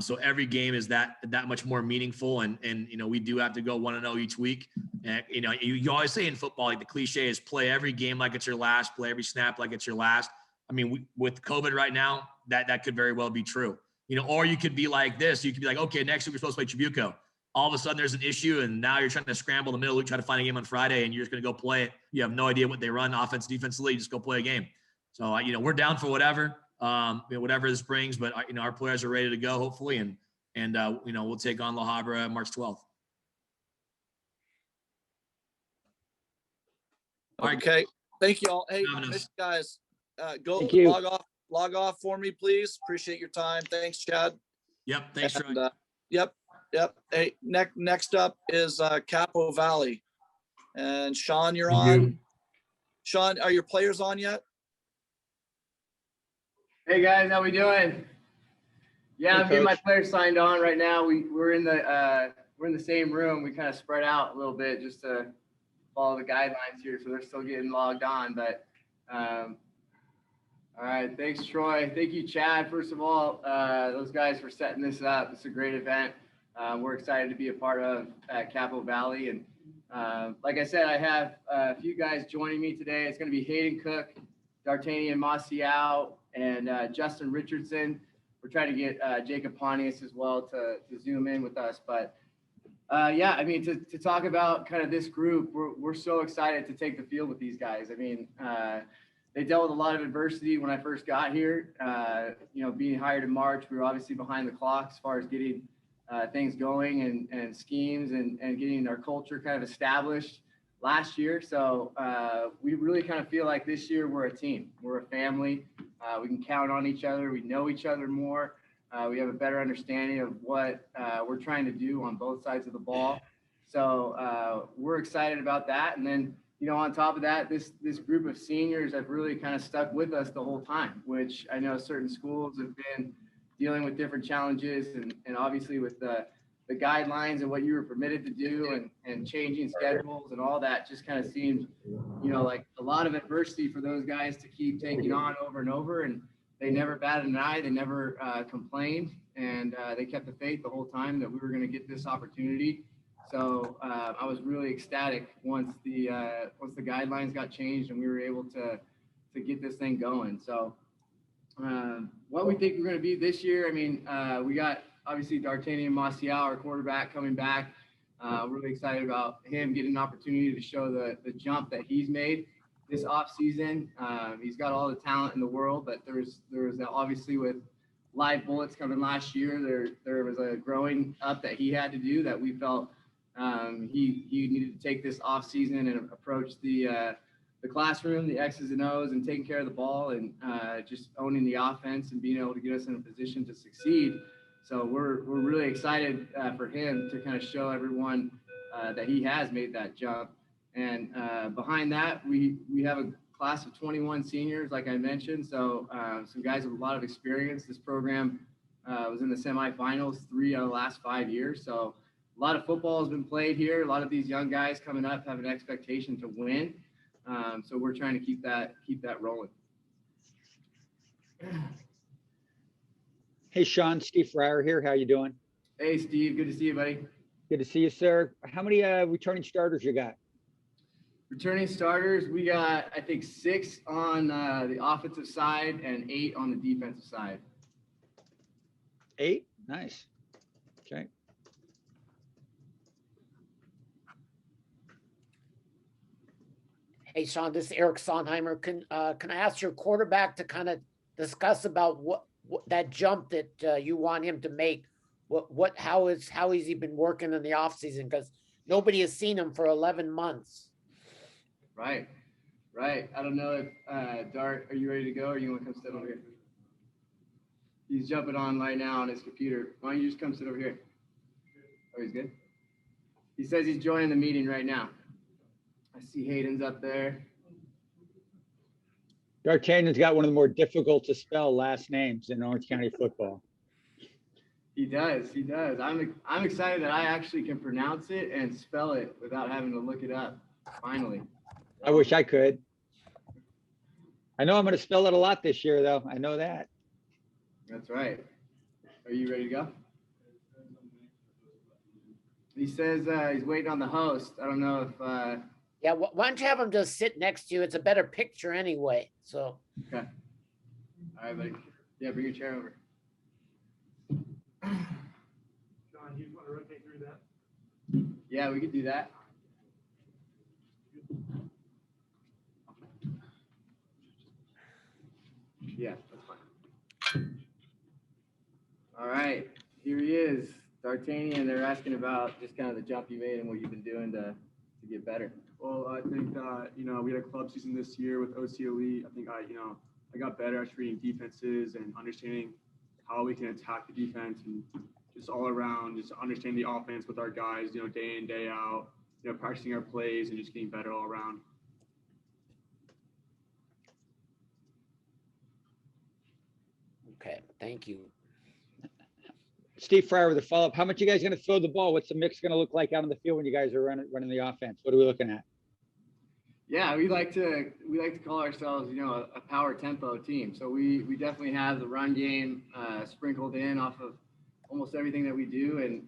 So every game is that much more meaningful, and you know, we do have to go 1-0 each week. And you know, you always say in football, like the cliche is play every game like it's your last, play every snap like it's your last. I mean, with COVID right now, that could very well be true. You know, or you could be like this. You could be like, okay, next week we're supposed to play Tribuco. All of a sudden there's an issue, and now you're trying to scramble in the middle of the week, try to find a game on Friday, and you're just going to go play it. You have no idea what they run offense, defensively. You just go play a game. So, you know, we're down for whatever, you know, whatever this brings, but you know, our players are ready to go, hopefully. And you know, we'll take on La Habra March 12th. All right. Okay. Thank you all. Hey, guys, go log off for me, please. Appreciate your time. Thanks, Chad. Yep. Thanks, and, Yep. Hey, next up is Capo Valley, and Sean, you're on. Sean, are your players on yet? Hey guys, how we doing? Yeah, Hey, I'm getting my Coach. players signed on right now. We're in the same room. We kind of spread out a little bit just to follow the guidelines here, so they're still getting logged on. But all right, thanks, Troy. Thank you, Chad. First of all, those guys for setting this up. It's a great event. We're excited to be a part of at Capo Valley, and like I said, I have a few guys joining me today. It's going to be Hayden Cook, D'Artagnan Maciel, and Justin Richardson. We're trying to get Jacob Pontius as well to zoom in with us. But yeah, I mean, to talk about kind of this group, we're so excited to take the field with these guys. I mean, they dealt with a lot of adversity when I first got here. Being hired in March, we were obviously behind the clock as far as getting things going and schemes and getting our culture kind of established last year. So we really kind of feel like this year we're a team. We're a family. We can count on each other. We know each other more. We have a better understanding of what we're trying to do on both sides of the ball. So we're excited about that. And then, on top of that, this group of seniors have really kind of stuck with us the whole time, which I know certain schools have been dealing with different challenges and obviously with the guidelines and what you were permitted to do and changing schedules and all that just kind of seemed, like a lot of adversity for those guys to keep taking on over and over. And they never batted an eye. They never complained. And they kept the faith the whole time that we were going to get this opportunity. So I was really ecstatic once the guidelines got changed and we were able to get this thing going. So what we think we're going to be this year, I mean, we got obviously D'Artagnan Martial, our quarterback, coming back. Really excited about him getting an opportunity to show the jump that he's made this offseason. He's got all the talent in the world, but there was obviously with live bullets coming last year, there was a growing up that he had to do that we felt he needed to take this offseason and approach the classroom, the X's and O's, and taking care of the ball and just owning the offense and being able to get us in a position to succeed. So we're really excited for him to kind of show everyone that he has made that jump. And behind that, we have a class of 21 seniors, like I mentioned. So some guys with a lot of experience. This program was in the semifinals 3 out of the last 5 years. So a lot of football has been played here. A lot of these young guys coming up have an expectation to win. So we're trying to keep that rolling. Hey, Sean, Steve Fryer here. How you doing? Hey, Steve. Good to see you, buddy. Good to see you, sir. How many returning starters you got? Returning starters, we got, I think, 6 on the offensive side and 8 on the defensive side. 8? Nice. Okay. Hey, Sean, this is Eric Sonheimer. Can I ask your quarterback to kind of discuss about what that jump that you want him to make? How has he been working in the offseason? Because nobody has seen him for 11 months. Right. I don't know if Dart, are you ready to go, or you want to come sit over here? He's jumping on right now on his computer. Why don't you just come sit over here? Oh, he's good. He says he's joining the meeting right now. I see Hayden's up there. D'Artagnan's got one of the more difficult to spell last names in Orange County football. He does. I'm excited that I actually can pronounce it and spell it without having to look it up, finally. I wish I could. I know I'm going to spell it a lot this year, though. I know that. That's right. Are you ready to go? He says he's waiting on the host. I don't know if... Yeah, why don't you have him just sit next to you? It's a better picture anyway, so. Okay. All right, buddy. Yeah, bring your chair over. John, you want to rotate through that? Yeah, we could do that. Yeah, that's fine. All right, here he is, D'Artagnan. They're asking about just kind of the jump you made and what you've been doing to get better. Well, I think that, we had a club season this year with OCLE. I think I got better at reading defenses and understanding how we can attack the defense and just all around, just understand the offense with our guys, day in, day out, practicing our plays and just getting better all around. Okay, thank you. Steve Fryer with a follow-up. How much you guys going to throw the ball? What's the mix going to look like out on the field when you guys are running the offense? What are we looking at? Yeah, we like to call ourselves, a power tempo team. So we definitely have the run game sprinkled in off of almost everything that we do. And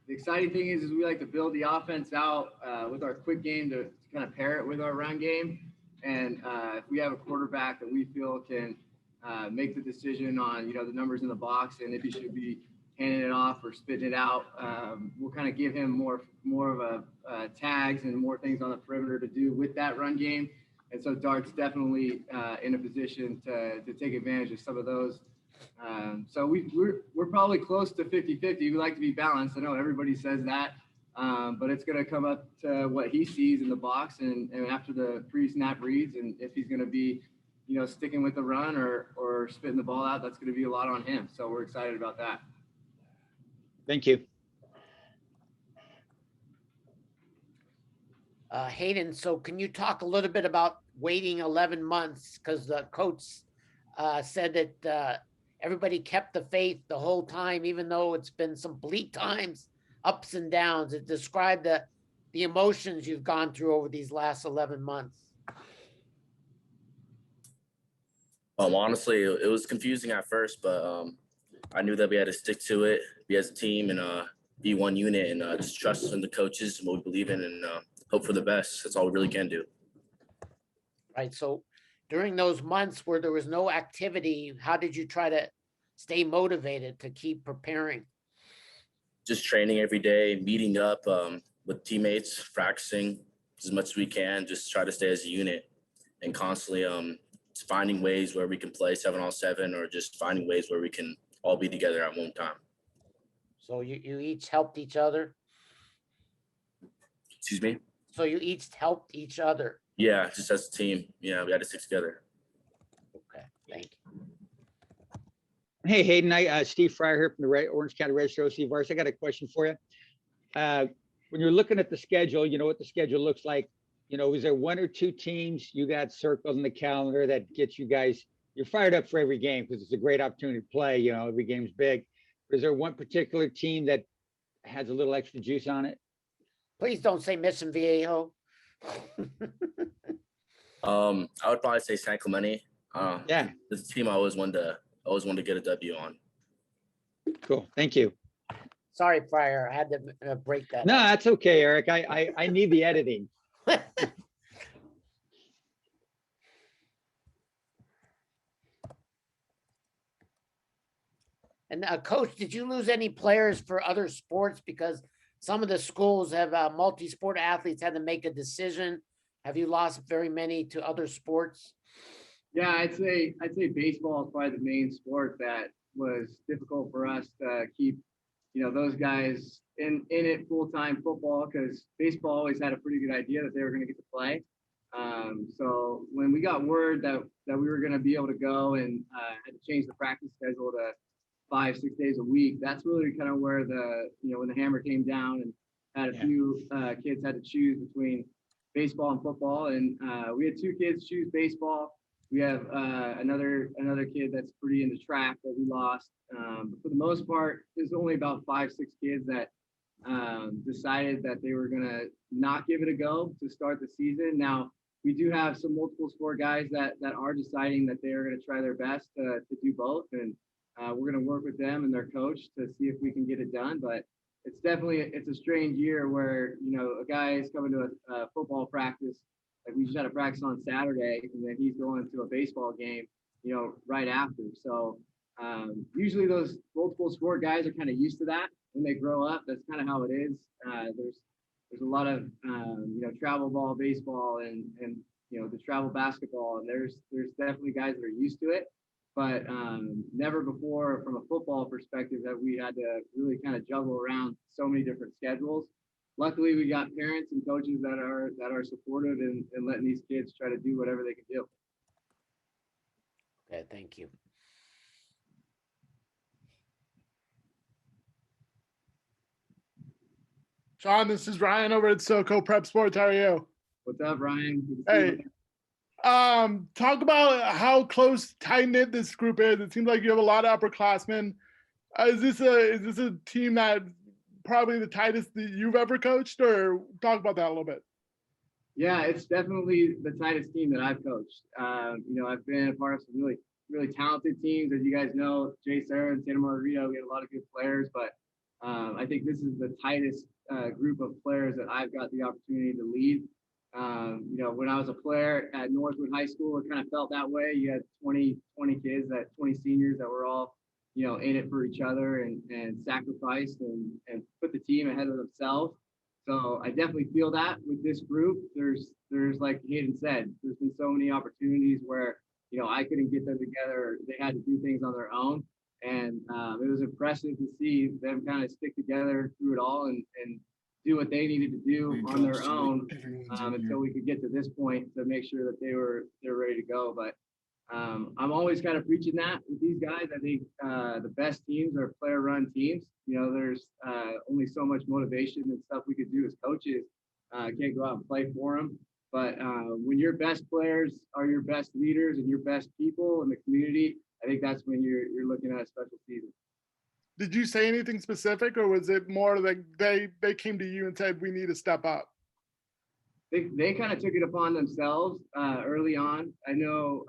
the exciting thing is we like to build the offense out with our quick game to kind of pair it with our run game. And if we have a quarterback that we feel can make the decision on, the numbers in the box and if he should be handing it off or spitting it out, we'll kind of give him more of a tags and more things on the perimeter to do with that run game. And so Dart's definitely in a position to take advantage of some of those. So we're probably close to 50-50. We like to be balanced. I know everybody says that, but it's going to come up to what he sees in the box and after the pre-snap reads, and if he's going to be, sticking with the run or spitting the ball out, that's going to be a lot on him. So we're excited about that. Thank you. Hayden, so can you talk a little bit about waiting 11 months? Because the coach said that everybody kept the faith the whole time, even though it's been some bleak times, ups and downs. It described the emotions you've gone through over these last 11 months. Honestly, it was confusing at first, but I knew that we had to stick to it, be as a team, and be one unit, and just trust in the coaches and what we believe in, and hope for the best. That's all we really can do. Right. So during those months where there was no activity, how did you try to stay motivated to keep preparing? Just training every day, meeting up with teammates, practicing as much as we can, just try to stay as a unit, and constantly finding ways where we can play 7-on-7, or just finding ways where we can all be together at one time. So you each helped each other? Excuse me? So you each helped each other? Yeah, just as a team. Yeah, we had to stick together. Okay, thank you. Hey, Hayden, Steve Fryer here from the Orange County Register OC Vars. I got a question for you. When you're looking at the schedule, you know what the schedule looks like. Is there one or two teams you got circled in the calendar that gets you guys, you're fired up for every game because it's a great opportunity to play, every game's big. Is there one particular team that has a little extra juice on it? Please don't say Mission Viejo. I would probably say San Clemente. Yeah. This is a team I always wanted to get a W on. Cool. Thank you. Sorry, Fryer. I had to break that. No, that's okay, Eric. I need the editing. And Coach, did you lose any players for other sports? Because some of the schools have multi-sport athletes had to make a decision. Have you lost very many to other sports? Yeah, I'd say baseball is probably the main sport that was difficult for us to keep, those guys in it full-time football, because baseball always had a pretty good idea that they were going to get to play. So when we got word that we were going to be able to go and had to change the practice schedule to 5-6 days a week, that's really kind of where when the hammer came down and had a few kids had to choose between baseball and football. And we had 2 kids choose baseball. We have another kid that's pretty into track that we lost. But for the most part, there's only about 5-6 kids that decided that they were going to not give it a go to start the season. Now, we do have some multiple sport guys that are deciding that they are going to try their best to do both. And we're going to work with them and their coach to see if we can get it done. But it's a strange year where, a guy is coming to a football practice. Like we just had a practice on Saturday, and then he's going to a baseball game, right after. So usually those multiple sport guys are kind of used to that when they grow up. That's kind of how it is. There's a lot of travel ball baseball and the travel basketball, and there's definitely guys that are used to it. But never before, from a football perspective, have we had to really kind of juggle around so many different schedules. Luckily, we got parents and coaches that are supportive and letting these kids try to do whatever they can do. Okay, thank you. Sean, this is Ryan over at SoCo Prep Sports. How are you? What's up, Ryan? Good to see Hey. you. Talk about how close, tight-knit this group is. It seems like you have a lot of upperclassmen. Is this a team that probably the tightest that you've ever coached, or talk about that a little bit? Yeah, it's definitely the tightest team that I've coached. I've been a part of some really, really talented teams. As you guys know, Jay Serra and Santa Margarita, we had a lot of good players, but I think this is the tightest group of players that I've got the opportunity to lead. When I was a player at Northwood High School, it kind of felt that way. You had 20 kids, 20 seniors that were all, in it for each other and sacrificed and put the team ahead of themselves. So I definitely feel that with this group. There's like Hayden said, there's been so many opportunities where, you know, I couldn't get them together. They had to do things on their own. And it was impressive to see them kind of stick together through it all and do what they needed to do on their own until we could get to this point to make sure that they're ready to go. But I'm always kind of preaching that with these guys. I think the best teams are player-run teams. You know, there's only so much motivation and stuff we could do as coaches. Can't go out and play for them. But when your best players are your best leaders and your best people in the community, I think that's when you're looking at a special season. Did you say anything specific, or was it more like they came to you and said, we need to step up? They kind of took it upon themselves early on. I know,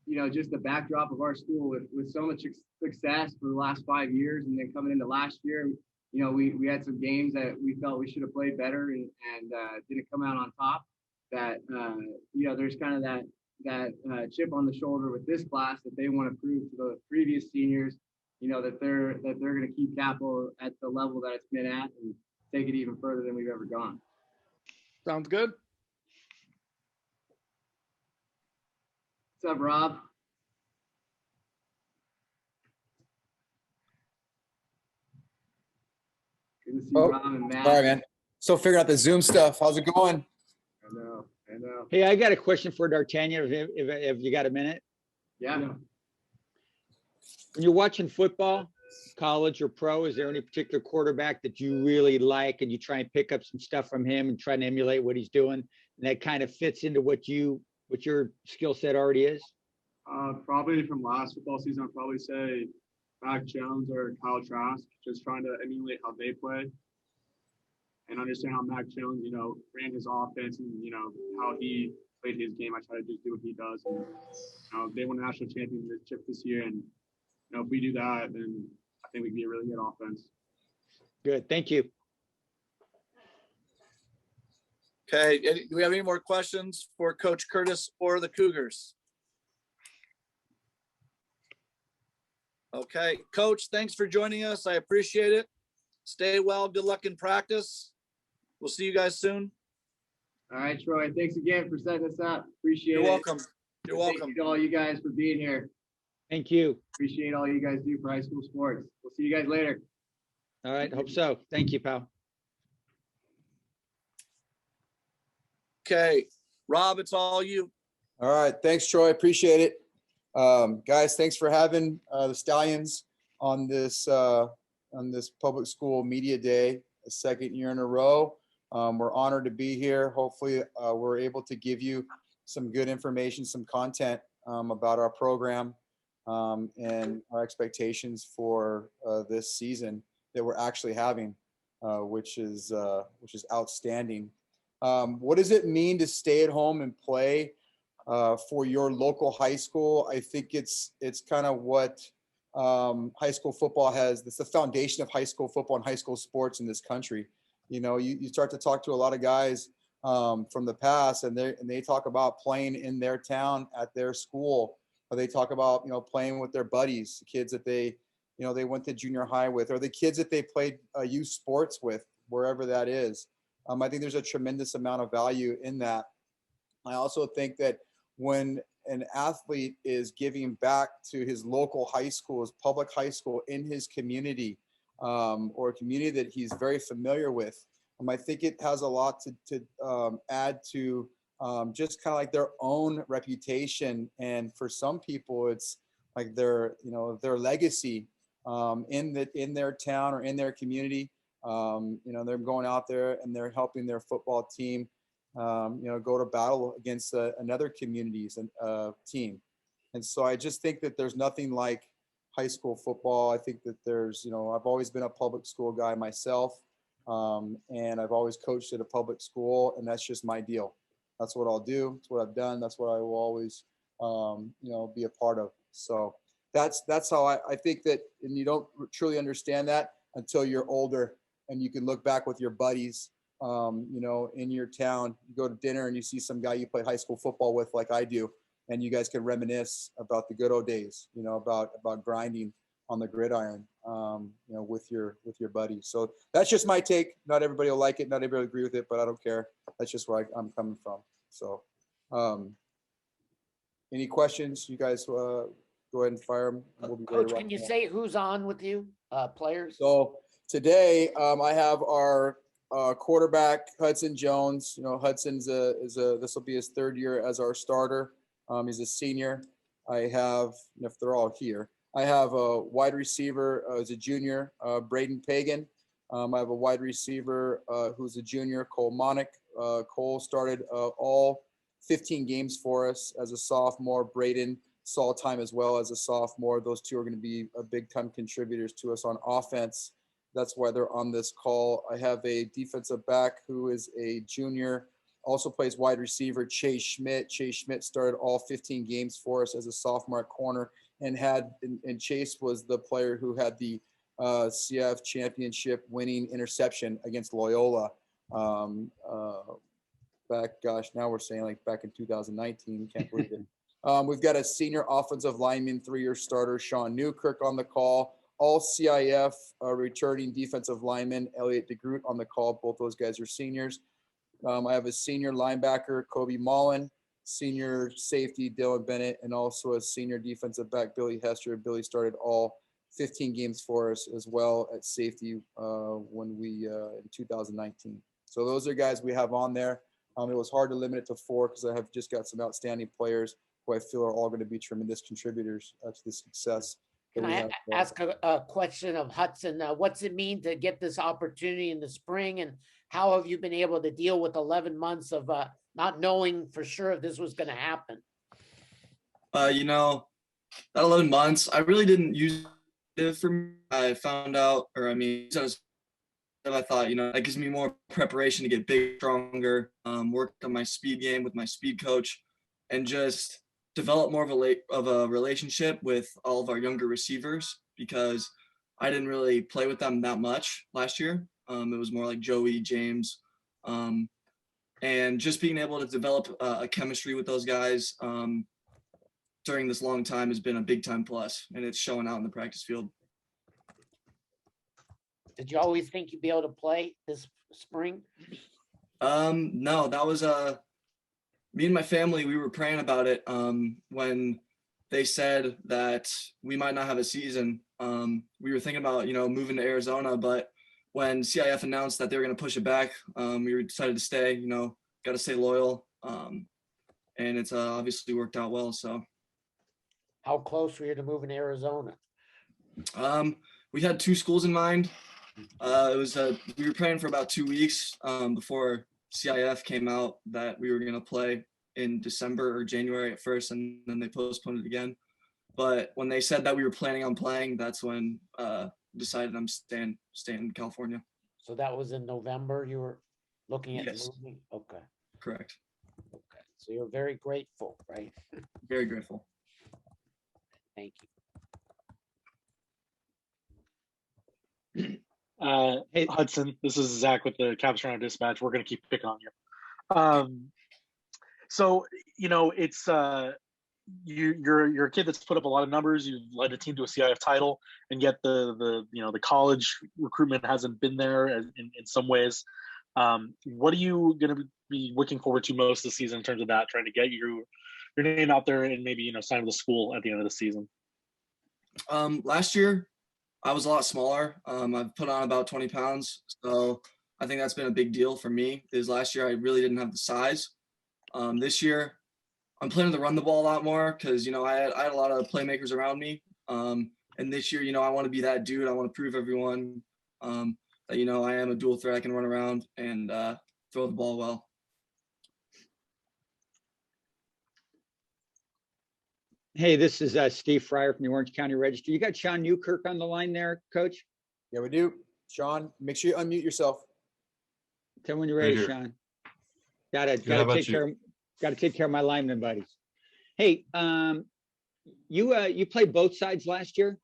you know, just the backdrop of our school with so much success for the last 5 years, and then coming into last year, you know, we had some games that we felt we should have played better and didn't come out on top. That you know, there's kind of that chip on the shoulder with this class that they want to prove to the previous seniors, you know, that they're going to keep Capital at the level that it's been at and take it even further than we've ever gone. Sounds good. What's up, Rob? Good to see Rob and Matt. Sorry, man. Still figuring out the Zoom stuff. How's it going? I know. Hey, I got a question for D'Artagnan, if you got a minute. Yeah. When you're watching football, college or pro, is there any particular quarterback that you really like and you try and pick up some stuff from him and try and emulate what he's doing, and that kind of fits into what your skill set already is? Probably from last football season, I'd probably say Mac Jones or Kyle Trask, just trying to emulate how they play and understand how Mac Jones, you know, ran his offense and, you know, how he played his game. I try to just do what he does. And, you know, they won a national championship this year. And, you know, if we do that, then I think we can be a really good offense. Good. Thank you. Okay. Do we have any more questions for Coach Curtis or the Cougars? Okay. Coach, thanks for joining us. I appreciate it. Stay well. Good luck in practice. We'll see you guys soon. All right, Troy. Thanks again for setting us up. Appreciate it. You're welcome. You're welcome. Thank you to all you guys for being here. Thank you. Appreciate all you guys do for high school sports. We'll see you guys later. All right. Hope so. Thank you, pal. Okay. Rob, it's all you. All right. Thanks, Troy. Appreciate it. Guys, thanks for having the Stallions on this public school media day, the second year in a row. We're honored to be here. Hopefully we're able to give you some good information, some content about our program and our expectations for this season that we're actually having, which is outstanding. What does it mean to stay at home and play for your local high school? I think it's kind of what high school football has. It's the foundation of high school football and high school sports in this country. You know, you start to talk to a lot of guys from the past, and they talk about playing in their town at their school, or they talk about, you know, playing with their buddies, the kids that they went to junior high with, or the kids that they played youth sports with, wherever that is. I think there's a tremendous amount of value in that. I also think that when an athlete is giving back to his local high school, his public high school in his community, or a community that he's very familiar with, I think it has a lot to add to just kind of like their own reputation. And for some people, it's like their legacy in their town or in their community. They're going out there and they're helping their football team, go to battle against another community's team. And so I just think that there's nothing like high school football. I think that there's, I've always been a public school guy myself, and I've always coached at a public school, and that's just my deal. That's what I'll do. That's what I've done. That's what I will always, be a part of. So that's how I think that, and you don't truly understand that until you're older and you can look back with your buddies, in your town. You go to dinner and you see some guy you play high school football with, like I do, and you guys can reminisce about the good old days, about grinding on the gridiron, with your buddies. So that's just my take. Not everybody will like it. Not everybody will agree with it, but I don't care. That's just where I'm coming from. So, any questions? You guys go ahead and fire them. We'll be ready Coach, to can you rock. say who's on with you, players? So today, I have our quarterback Hudson Jones. Hudson's this will be his third year as our starter. He's a senior. I have, if they're all here, I have a wide receiver who's a junior, Braden Pagan. I have a wide receiver who's a junior, Cole Monick. Cole started all 15 games for us as a sophomore. Braden saw time as well as a sophomore. Those two are going to be big time contributors to us on offense. That's why they're on this call. I have a defensive back who is a junior, also plays wide receiver, Chase Schmidt. Chase Schmidt started all 15 games for us as a sophomore at corner, and Chase was the player who had the CF championship winning interception against Loyola. Now we're saying like back in 2019, can't believe it. We've got a senior offensive lineman, 3-year starter, Sean Newkirk on the call. All CIF returning defensive lineman, Elliot DeGroot on the call. Both those guys are seniors. I have a senior linebacker, Kobe Mullen, senior safety, Dylan Bennett, and also a senior defensive back, Billy Hester. Billy started all 15 games for us as well at safety in 2019. So those are guys we have on there. It was hard to limit it to 4 because I have just got some outstanding players who I feel are all going to be tremendous contributors to the success. Can I ask a question of Hudson? What's it mean to get this opportunity in the spring, and how have you been able to deal with 11 months of not knowing for sure if this was going to happen? That 11 months, I really didn't use it for me. I found out, I thought, that gives me more preparation to get big, stronger, work on my speed game with my speed coach, and just develop more of a relationship with all of our younger receivers, because I didn't really play with them that much last year. It was more like Joey, James, and just being able to develop a chemistry with those guys during this long time has been a big time plus, and it's showing out in the practice field. Did you always think you'd be able to play this spring? No, that was me and my family, we were praying about it when they said that we might not have a season. We were thinking about, moving to Arizona, but when CIF announced that they were going to push it back, we decided to stay, got to stay loyal. And it's obviously worked out well. So how close were you to moving to Arizona? We had 2 schools in mind. We were praying for about 2 weeks before CIF came out that we were going to play in December or January at first, and then they postponed it again. But when they said that we were planning on playing, that's when decided I'm staying in California. So that was in November you were looking at Yes. moving? Okay. Correct. Okay. So you're very grateful, right? Very grateful. Thank you. Hey Hudson, this is Zach with the Capistrano Dispatch. We're going to keep picking on you. So it's you're a kid that's put up a lot of numbers. You've led a team to a CIF title, and yet the college recruitment hasn't been there in some ways. What are you going to be looking forward to most this season in terms of that, trying to get your name out there and maybe sign with the school at the end of the season? Last year I was a lot smaller. I've put on about 20 pounds. So I think that's been a big deal for me, because last year I really didn't have the size. This year I'm planning to run the ball a lot more because, I had a lot of playmakers around me. And this year, I want to be that dude. I want to prove everyone that, I am a dual threat. I can run around and throw the ball well. Hey, this is Steve Fryer from the Orange County Register. You got Sean Newkirk on the line there, Coach? Yeah, we do. Sean, make sure you unmute yourself. Tell me when you're ready, Right here. Sean. Gotta about take care of my lineman buddies. Hey, you played both sides last year?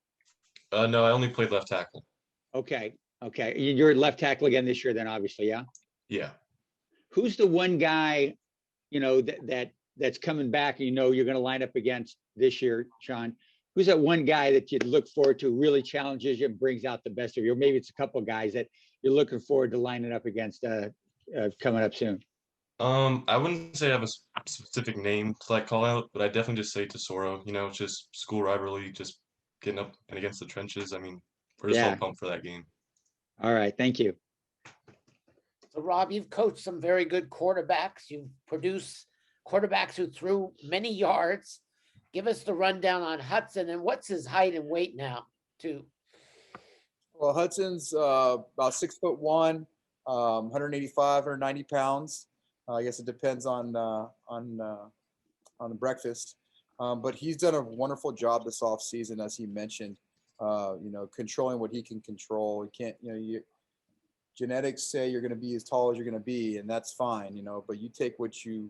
No, I only played left tackle. Okay. You're left tackle again this year then, obviously, yeah? Yeah. Who's the one guy, that's coming back and you're going to line up against this year, Sean? who's that one guy that you'd look forward to, really challenges you and brings out the best of you? Or maybe it's a couple guys that you're looking forward to lining up against coming up soon. I wouldn't say I have a specific name to like call out, but I definitely just say Tesoro. You know, it's just school rivalry, just getting up and against the trenches. I mean, we're just all pumped for that game. All right, thank you. So Rob, you've coached some very good quarterbacks. You've produced quarterbacks who threw many yards. Give us the rundown on Hudson and what's his height and weight now, too. Well, Hudson's about 6'1", 185 or 90 pounds. I guess it depends on the breakfast. But he's done a wonderful job this offseason, as he mentioned. Controlling what he can control. He can't, genetics say you're going to be as tall as you're going to be, and that's fine, but you take what you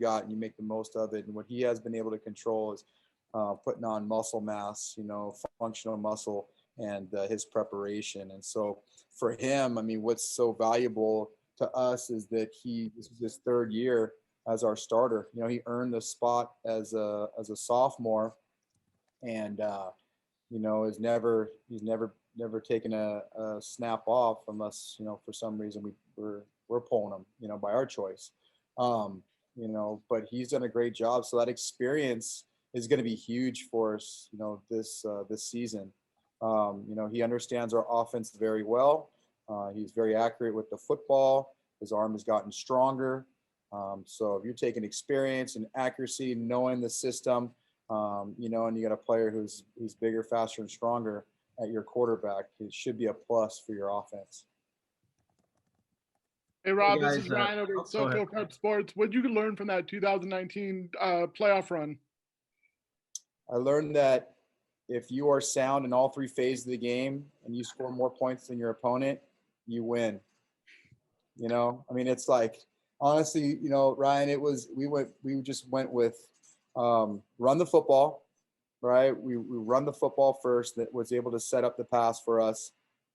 got and you make the most of it. And what he has been able to control is putting on muscle mass, functional muscle, and his preparation. And so for him, I mean, what's so valuable to us is that this is his third year as our starter. He earned the spot as a sophomore, and he's never taken a snap off unless for some reason we're pulling him by our choice. But he's done a great job, so that experience is going to be huge for us this season. He understands our offense very well. He's very accurate with the football. His arm has gotten stronger. So if you're taking experience and accuracy, knowing the system, and you got a player who's bigger, faster, and stronger at your quarterback, it should be a plus for your offense. Hey Rob, Hey guys, this is Ryan over at SoCo Prep Sports. What did you learn from that 2019 playoff run? I learned that if you are sound in all three phases of the game and you score more points than your opponent, you win. It's like, honestly, Ryan, we just went with run the football, right? We run the football first, that was able to set up the pass for us,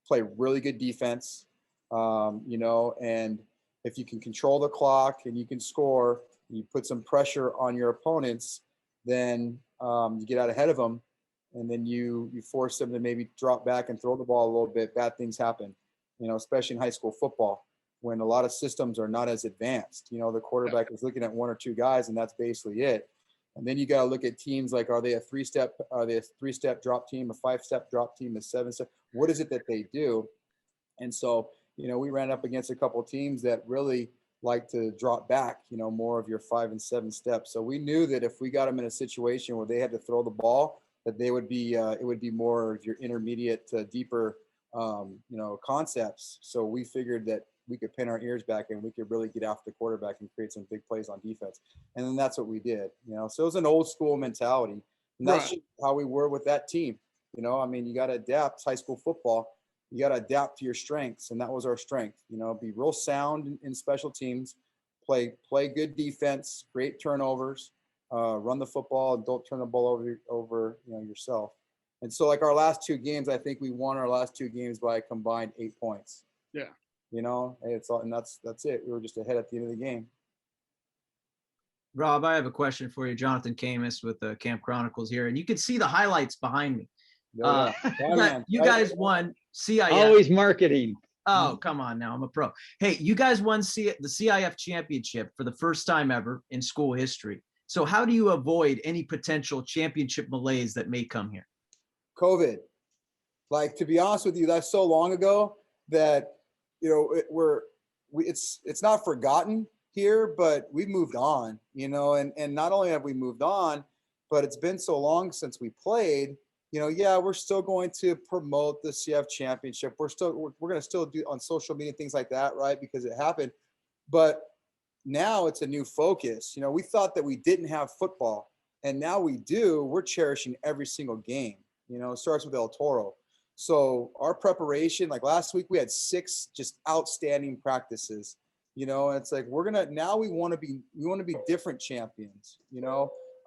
play really good defense, and if you can control the clock and you can score, you put some pressure on your opponents, then you get out ahead of them, and then you force them to maybe drop back and throw the ball a little bit. Bad things happen, especially in high school football, when a lot of systems are not as advanced. The quarterback is looking at one or two guys, and that's basically it. And then you got to look at teams like, are they a three-step drop team, a five-step drop team, a seven-step? What is it that they do? And so, we ran up against a couple of teams that really like to drop back, more of your 5 and 7 steps. So we knew that if we got them in a situation where they had to throw the ball, that they would be, it would be more of your intermediate to deeper, concepts. So we figured that we could pin our ears back and we could really get after the quarterback and create some big plays on defense. And then that's what we did, so it was an old school mentality. And that's just how we were with that team. You got to adapt. High school football, you got to adapt to your strengths. And that was our strength, be real sound in special teams, play good defense, create turnovers, run the football, and don't turn the ball over yourself. And so like our last two games, I think we won our last two games by a combined 8 points. Yeah. It's all, and that's it. We were just ahead at the end of the game. Rob, I have a question for you. Jonathan Camus with the Camp Chronicles here, and you can see the highlights behind me. You guys won CIF. Always marketing. Oh, come on now. I'm a pro. Hey, you guys won the CIF championship for the first time ever in school history. So how do you avoid any potential championship malaise that may come here? COVID. Like, to be honest with you, that's so long ago that, it's not forgotten here, but we've moved on, and not only have we moved on, but it's been so long since we played, we're still going to promote the CF championship. We're going to still do on social media, things like that, right? Because it happened. But now it's a new focus. We thought that we didn't have football, and now we do. We're cherishing every single game. It starts with El Toro. So our preparation, like last week, we had 6 just outstanding practices, and it's like, we want to be different champions.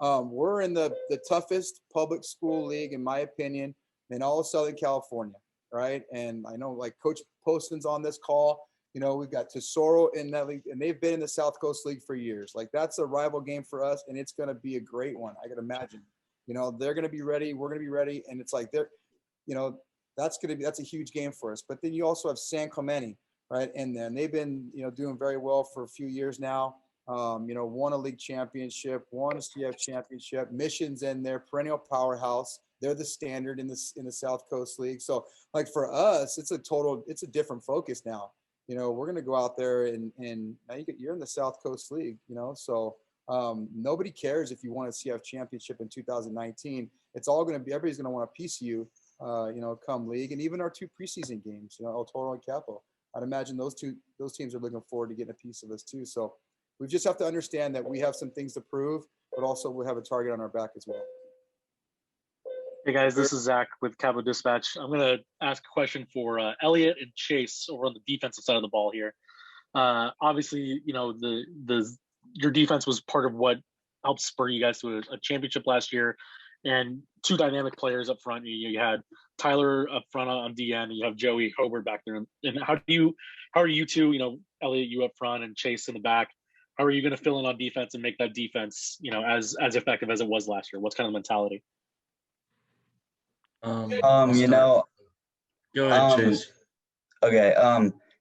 We're in the toughest public school league, in my opinion, in all of Southern California. Right. And I know, like, Coach Poston's on this call, we've got Tesoro in that league, and they've been in the South Coast League for years. Like, that's a rival game for us, and it's going to be a great one, I can imagine. You know, they're going to be ready. We're going to be ready. And it's like, you know, that's a huge game for us. But then you also have San Clemente, right? And then they've been, you know, doing very well for a few years now. You know, won a league championship, won a CF championship. Mission's in their perennial powerhouse. They're the standard in the South Coast League. So like for us, it's a different focus now. You know, we're going to go out there and now you're in the South Coast League, you know, so nobody cares if you won a CF championship in 2019. It's all going to be, everybody's going to want a piece of you, you know, come league, and even our 2 preseason games, you know, El Toro and Capo. I'd imagine those teams are looking forward to getting a piece of us too. So we just have to understand that we have some things to prove, but also we have a target on our back as well. Hey guys, this is Zach with Capital Dispatch. I'm going to ask a question for Elliot and Chase over on the defensive side of the ball here. Obviously, you know, your defense was part of what helped spur you guys to a championship last year, and 2 dynamic players up front. You had Tyler up front on DN, and you have Joey Hobart back there. And how are you two, you know, Elliot, you up front and Chase in the back, how are you going to fill in on defense and make that defense, you know, as effective as it was last year? What's kind of the mentality? You know, go ahead, Chase. Okay.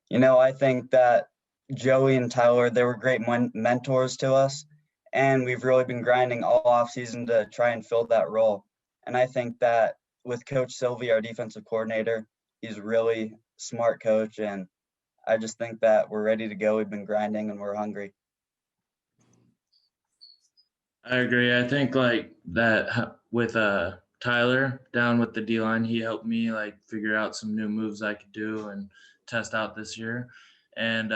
You know, I think that Joey and Tyler, they were great mentors to us, and we've really been grinding all off season to try and fill that role. And I think that with Coach Sylvie, our defensive coordinator, he's a really smart coach, and I just think that we're ready to go. We've been grinding and we're hungry. I agree. I think like that with Tyler down with the D-line, he helped me like figure out some new moves I could do and test out this year. And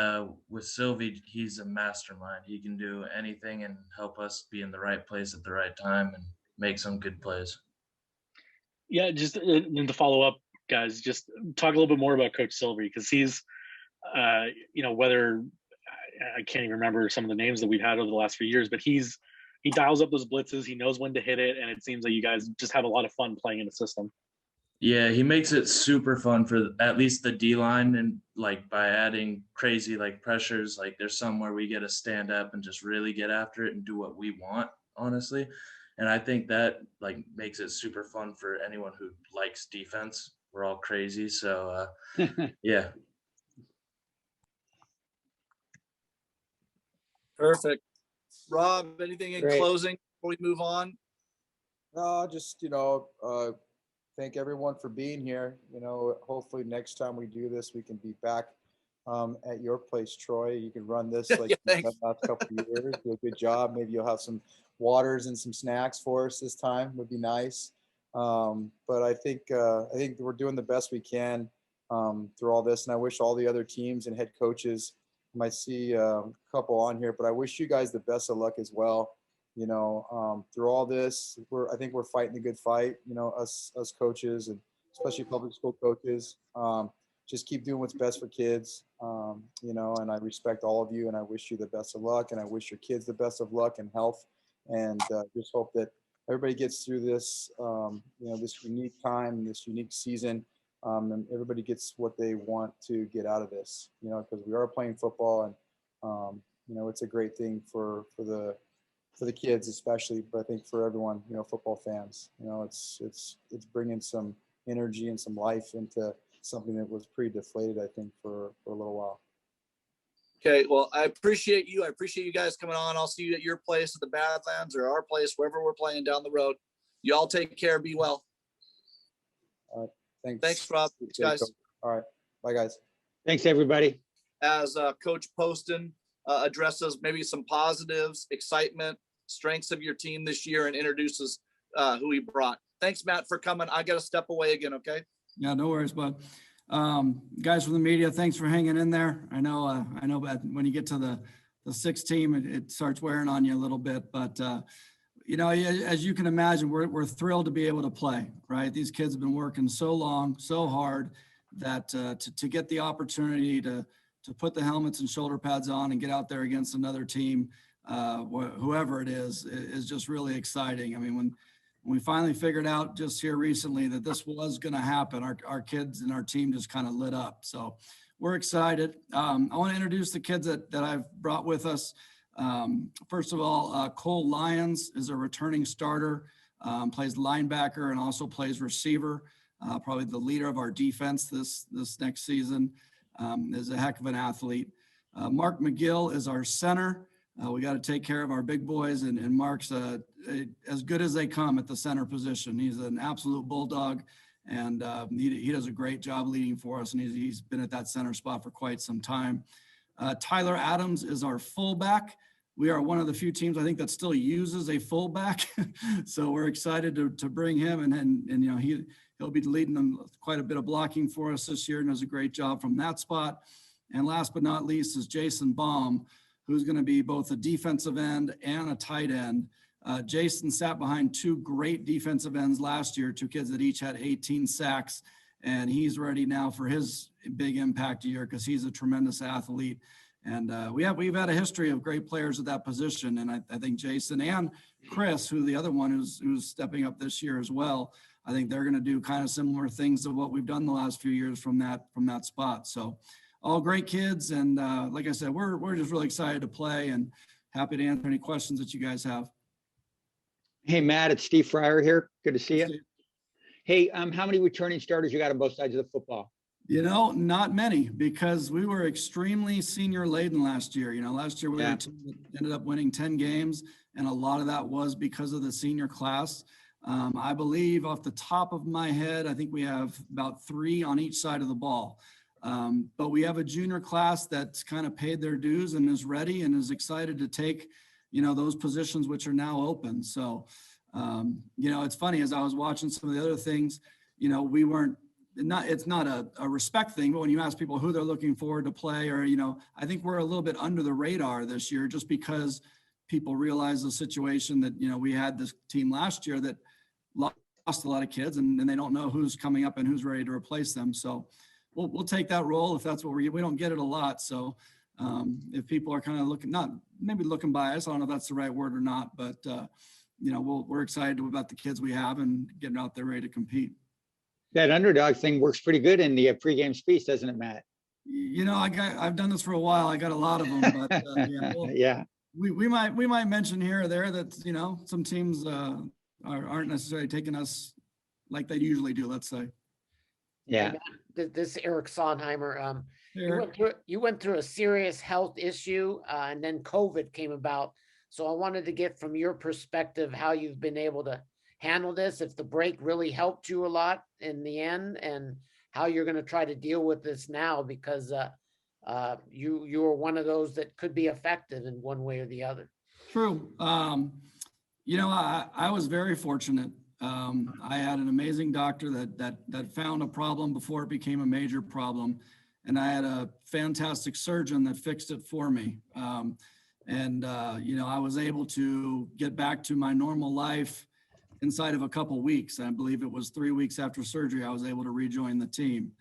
with Sylvie, he's a mastermind. He can do anything and help us be in the right place at the right time and make some good plays. Yeah, just and to follow up, guys, just talk a little bit more about Coach Sylvie, because he's, you know, whether I can't even remember some of the names that we've had over the last few years, but he dials up those blitzes. He knows when to hit it, and it seems like you guys just have a lot of fun playing in the system. Yeah, he makes it super fun for at least the D-line, and like by adding crazy like pressures, like there's some where we get to stand up and just really get after it and do what we want, honestly. And I think that like makes it super fun for anyone who likes defense. We're all crazy, so yeah. Perfect. Rob, anything in closing before we move on? No, just, you know, thank everyone for being here. You know, hopefully next time we do this, we can be back at your place, Troy. You can run this like the last couple of years. Do a good job. Maybe you'll have some waters and some snacks for us this time. Would be nice. But I think we're doing the best we can through all this, and I wish all the other teams and head coaches. I might see a couple on here, but I wish you guys the best of luck as well. You know, through all this, I think we're fighting a good fight. You know, us coaches, and especially public school coaches, just keep doing what's best for kids. You know, and I respect all of you, and I wish you the best of luck, and I wish your kids the best of luck and health, and just hope that everybody gets through this, you know, this unique time, this unique season, and everybody gets what they want to get out of this. You know, because we are playing football, and you know, it's a great thing for the kids especially, but I think for everyone, you know, football fans, you know, it's bringing some energy and some life into something that was pretty deflated, I think, for a little while. Okay, well, I appreciate you. I appreciate you guys coming on. I'll see you at your place at the Badlands or our place, wherever we're playing down the road. You all take care. Be well. All right. Thanks. Thanks, Rob. Thanks, guys. All right. Bye, guys. Thanks, everybody. As Coach Poston addresses maybe some positives, excitement, strengths of your team this year, and introduces who he brought. Thanks, Matt, for coming. I got to step away again, okay? Yeah, no worries, bud. Guys from the media, thanks for hanging in there. I know that when you get to the sixth team, it starts wearing on you a little bit, but you know, as you can imagine, we're thrilled to be able to play, right? These kids have been working so long, so hard that to get the opportunity to put the helmets and shoulder pads on and get out there against another team, whoever it is just really exciting. I mean, when we finally figured out just here recently that this was going to happen, our kids and our team just kind of lit up. So we're excited. I want to introduce the kids that I've brought with us. First of all, Cole Lyons is a returning starter. plays linebacker and also plays receiver. Probably the leader of our defense this next season. Is a heck of an athlete. Mark McGill is our center. We got to take care of our big boys, and Mark's as good as they come at the center position. He's an absolute bulldog, and he does a great job leading for us, and he's been at that center spot for quite some time. Tyler Adams is our fullback. We are one of the few teams, I think, that still uses a fullback. So we're excited to bring him, and you know, he'll be leading them quite a bit of blocking for us this year and does a great job from that spot. And last but not least is Jason Baum, who's going to be both a defensive end and a tight end. Jason sat behind two great defensive ends last year, two kids that each had 18 sacks, and he's ready now for his big impact year because he's a tremendous athlete. And we've had a history of great players at that position, and I think Jason and Chris, who the other one who's stepping up this year as well, I think they're going to do kind of similar things to what we've done the last few years from that spot. So all great kids. And like I said, we're just really excited to play and happy to answer any questions that you guys have. Hey, Matt, it's Steve Fryer here. Good to see you. Hey, how many returning starters you got on both sides of the football? You know, not many, because we were extremely senior laden last year. You know, last year we ended up winning 10 games, and a lot of that was because of the senior class. I believe off the top of my head, I think we have about 3 on each side of the ball. But we have a junior class that's kind of paid their dues and is ready and is excited to take, you know, those positions which are now open. So, you know, it's funny, as I was watching some of the other things, you know, it's not a respect thing, but when you ask people who they're looking forward to play, or, you know, I think we're a little bit under the radar this year just because people realize the situation that, you know, we had this team last year that lost a lot of kids, and they don't know who's coming up and who's ready to replace them. So we'll take that role if that's what we don't get it a lot. So if people are kind of looking biased, I don't know if that's the right word or not, but you know, we're excited about the kids we have and getting out there ready to compete. That underdog thing works pretty good in the pregame speech, doesn't it, Matt? You know, I've done this for a while. I got a lot of them, but yeah. We might mention here or there that, you know, some teams aren't necessarily taking us like they usually do, let's say. Yeah. This Eric Sonheimer, you went through a serious health issue, and then COVID came about. So I wanted to get from your perspective how you've been able to handle this, if the break really helped you a lot in the end, and how you're going to try to deal with this now, because you are one of those that could be affected in one way or the other. True. You know, I was very fortunate. I had an amazing doctor that found a problem before it became a major problem. And I had a fantastic surgeon that fixed it for me. You know, I was able to get back to my normal life inside of a couple of weeks. I believe it was 3 weeks after surgery, I was able to rejoin the team.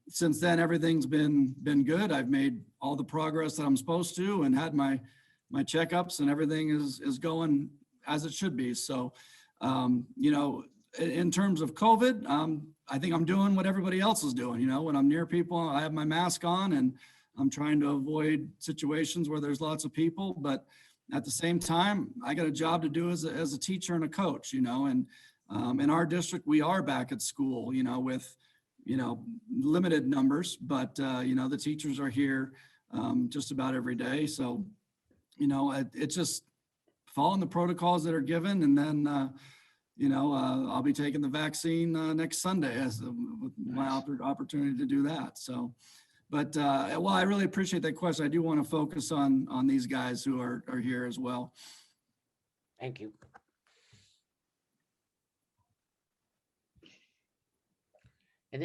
Since then, everything's been good. I've made all the progress that I'm supposed to, and had my checkups, and everything is going as it should be. So, you know, in terms of COVID, I think I'm doing what everybody else is doing. You know, when I'm near people, I have my mask on, and I'm trying to avoid situations where there's lots of people. But at the same time, I got a job to do as a teacher and a coach, you know, and in our district, we are back at school, you know, with, you know, limited numbers, but, you know, the teachers are here just about every day. So, you know, it's just following the protocols that are given. And then, you know, I'll be taking the vaccine next Sunday with my opportunity to do that. So, but well, I really appreciate that question. I do want to focus on these guys who are here as well. Thank you. And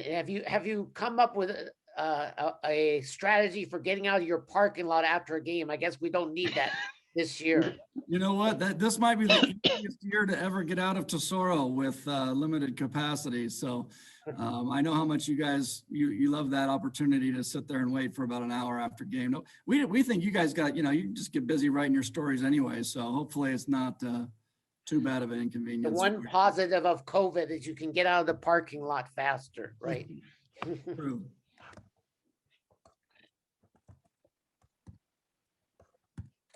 have you come up with a strategy for getting out of your parking lot after a game? I guess we don't need that this year. You know what? This might be the easiest year to ever get out of Tesoro with limited capacity. So I know how much you guys you love that opportunity to sit there and wait for about an hour after game. No, we think you guys got, you know, you just get busy writing your stories anyway. So hopefully it's not too bad of an inconvenience. The one positive of COVID is you can get out of the parking lot faster, right?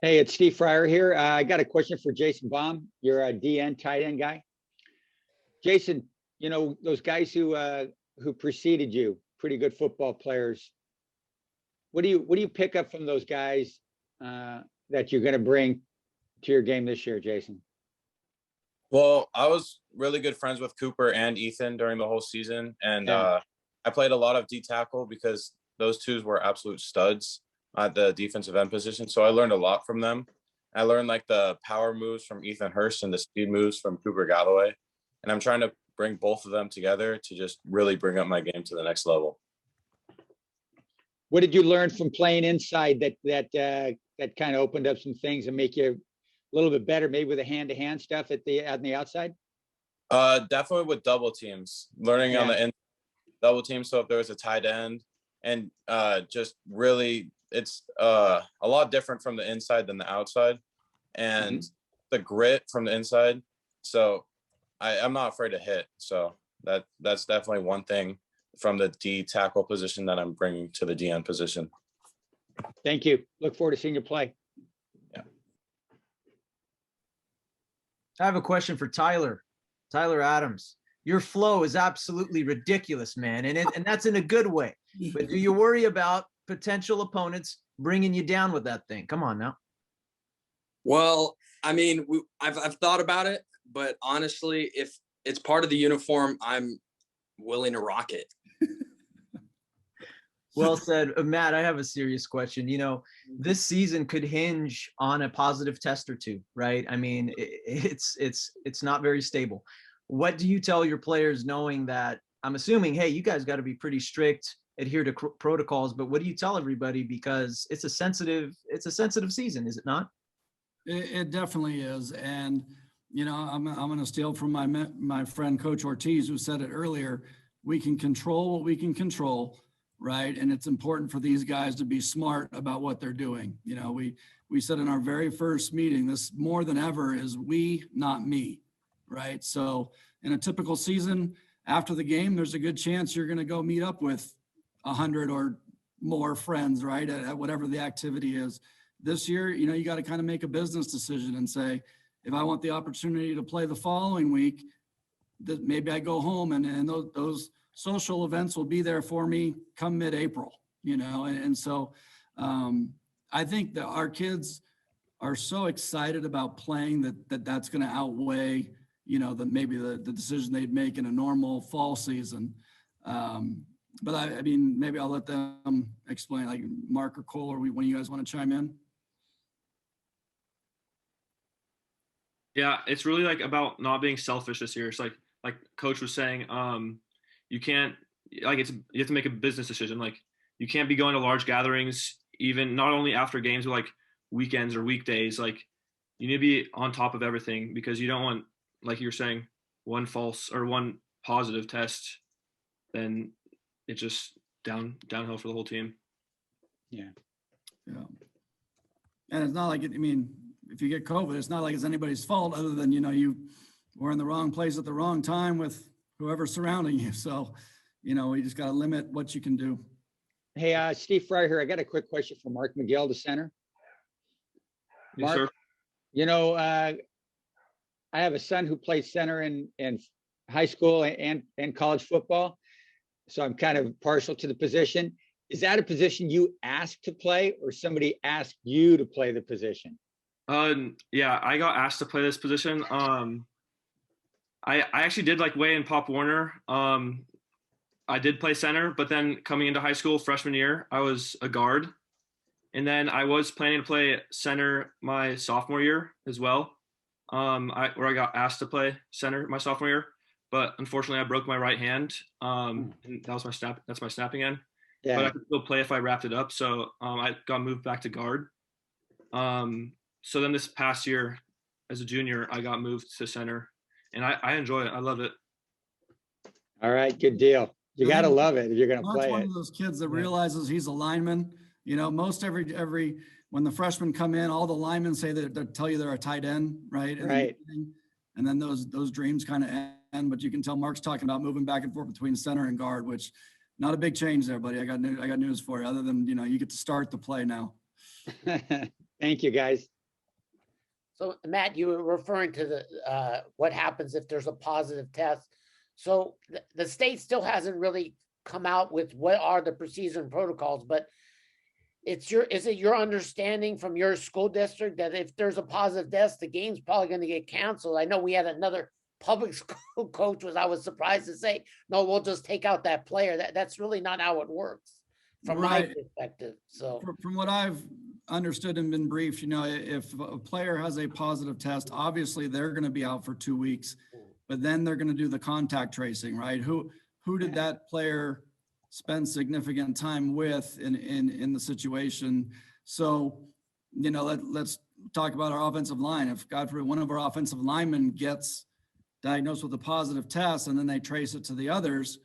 Hey, it's Steve Fryer here. I got a question for Jason Baum. You're a DN tight end guy. Jason, you know, those guys who preceded you, pretty good football players. What do you pick up from those guys that you're going to bring to your game this year, Jason? Well, I was really good friends with Cooper and Ethan during the whole season. And I played a lot of D tackle because those two were absolute studs at the defensive end position. So I learned a lot from them. I learned like the power moves from Ethan Hurst and the speed moves from Cooper Galloway. And I'm trying to bring both of them together to just really bring up my game to the next level. What did you learn from playing inside that kind of opened up some things and make you a little bit better, maybe with the hand-to-hand stuff on the outside? Definitely with double teams, learning on the end double team. So if there was a tight end, and just really, it's a lot different from the inside than the outside, and the grit from the inside. So I'm not afraid to hit. So that's definitely one thing from the D tackle position that I'm bringing to the DN position. Thank you. Look forward to seeing you play. I have a question for Tyler Adams. Your flow is absolutely ridiculous, man. And that's in a good way. But do you worry about potential opponents bringing you down with that thing? Come on now. Well, I mean, I've thought about it, but honestly, if it's part of the uniform, I'm willing to rock it. Well said. Matt, I have a serious question. You know, this season could hinge on a positive test or two, right? I mean, it's not very stable. What do you tell your players knowing that, I'm assuming, hey, you guys got to be pretty strict, adhere to protocols, but what do you tell everybody? Because it's a sensitive season, is it not? It definitely is. And, you know, I'm going to steal from my friend, Coach Ortiz, who said it earlier. We can control what we can control. Right. And it's important for these guys to be smart about what they're doing. You know, we said in our very first meeting, this more than ever is we, not me. Right. So in a typical season after the game, there's a good chance you're going to go meet up with 100 or more friends, right, at whatever the activity is. This year, you know, you got to kind of make a business decision and say, if I want the opportunity to play the following week, that maybe I go home and those social events will be there for me come mid-April, you know? And so I think that our kids are so excited about playing that's going to outweigh, you know, maybe the decision they'd make in a normal fall season. But I mean, maybe I'll let them explain, like Mark or Cole, or when you guys want to chime in. Yeah, it's really like about not being selfish this year. It's like Coach was saying, you can't, like, you have to make a business decision. Like, you can't be going to large gatherings, even not only after games, but like weekends or weekdays. Like, you need to be on top of everything, because you don't want, like you were saying, one false or one positive test, then it's just downhill for the whole team. Yeah. And it's not like, I mean, if you get COVID, it's not like it's anybody's fault other than, you know, you were in the wrong place at the wrong time with whoever's surrounding you. So, you know, you just got to limit what you can do. Hey, Steve Fryer here. I got a quick question for Mark McGill, the center. Yes, Mark, sir. you know, I have a son who plays center in high school and college football. So I'm kind of partial to the position. Is that a position you asked to play, or somebody asked you to play the position? Yeah, I got asked to play this position. I actually did like way in Pop Warner. I did play center, but then coming into high school freshman year, I was a guard. And then I was planning to play center my sophomore year as well, where I got asked to play center my sophomore year. But unfortunately, I broke my right hand. And that was my snap. That's my snapping end. Yeah. But I could still play if I wrapped it up. So I got moved back to guard. So then this past year, as a junior, I got moved to center, and I enjoy it. I love it. All right, good deal. You got to love it if you're going to play it. Mark's one of those kids that realizes he's a lineman. You know, most every when the freshmen come in, all the linemen say that they tell you they're a tight end, right? Right. And then those dreams kind of end. But you can tell Mark's talking about moving back and forth between center and guard, which not a big change there, buddy. I got news for you. Other than, you know, you get to start the play now. Thank you, guys. So Matt, you were referring to the what happens if there's a positive test. So the state still hasn't really come out with what are the procedures and protocols, but is it your understanding from your school district that if there's a positive test, the game's probably going to get canceled? I know we had another public school coach I was surprised to say, no, we'll just take out that player. That's really not how it works from my perspective. So from what I've understood and been briefed, you know, if a player has a positive test, obviously they're going to be out for 2 weeks, but then they're going to do the contact tracing, right? Who did that player spend significant time with in the situation? So, you know, let's talk about our offensive line. If God forbid one of our offensive linemen gets diagnosed with a positive test and then they trace it to the others,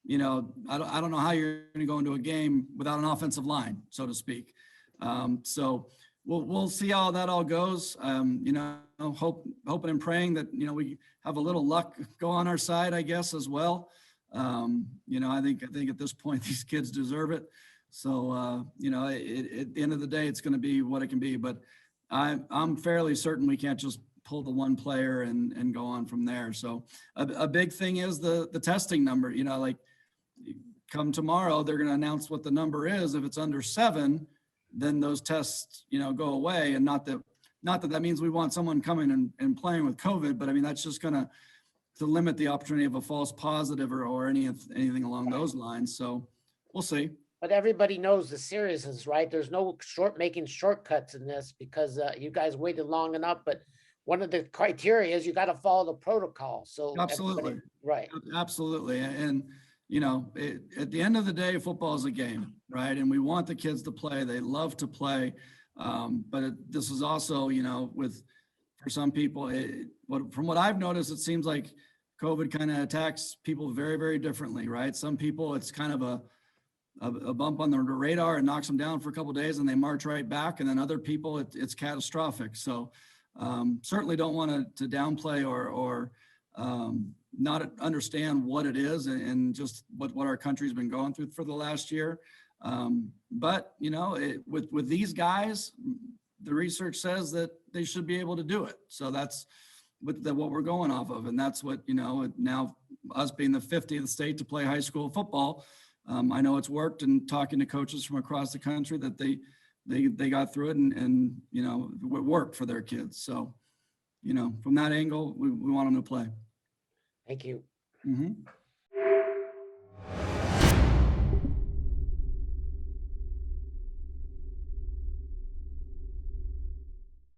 you know, I don't know how you're going to go into a game without an offensive line, so to speak. So we'll see how that all goes. You know, hoping and praying that, you know, we have a little luck go on our side, I guess, as well. You know, I think at this point, these kids deserve it. So, you know, at the end of the day, it's going to be what it can be, but I'm fairly certain we can't just pull the one player and go on from there. So a big thing is the testing number. You know, like come tomorrow, they're going to announce what the number is. If it's under 7, then those tests, you know, go away. And not that means we want someone coming and playing with COVID, but I mean, that's just going to limit the opportunity of a false positive or anything along those lines. So we'll see. But everybody knows the seriousness, right? There's no making shortcuts in this because you guys waited long enough. But one of the criteria is you got to follow the protocol. So absolutely, right, absolutely. And you know, at the end of the day, football is a game, right? And we want the kids to play. They love to play. But this is also, you know, for some people, from what I've noticed, it seems like COVID kind of attacks people very, very differently, right? Some people, it's kind of a bump on the radar and knocks them down for a couple of days and they march right back. And then other people, it's catastrophic. So certainly don't want to downplay or not understand what it is and just what our country's been going through for the last year. But, you know, with these guys, the research says that they should be able to do it. So that's what we're going off of. And that's what, you know, now us being the 50th state to play high school football, I know it's worked, and talking to coaches from across the country that they got through it and, you know, it worked for their kids. So, you know, from that angle, we want them to play. Thank you. Mm-hmm.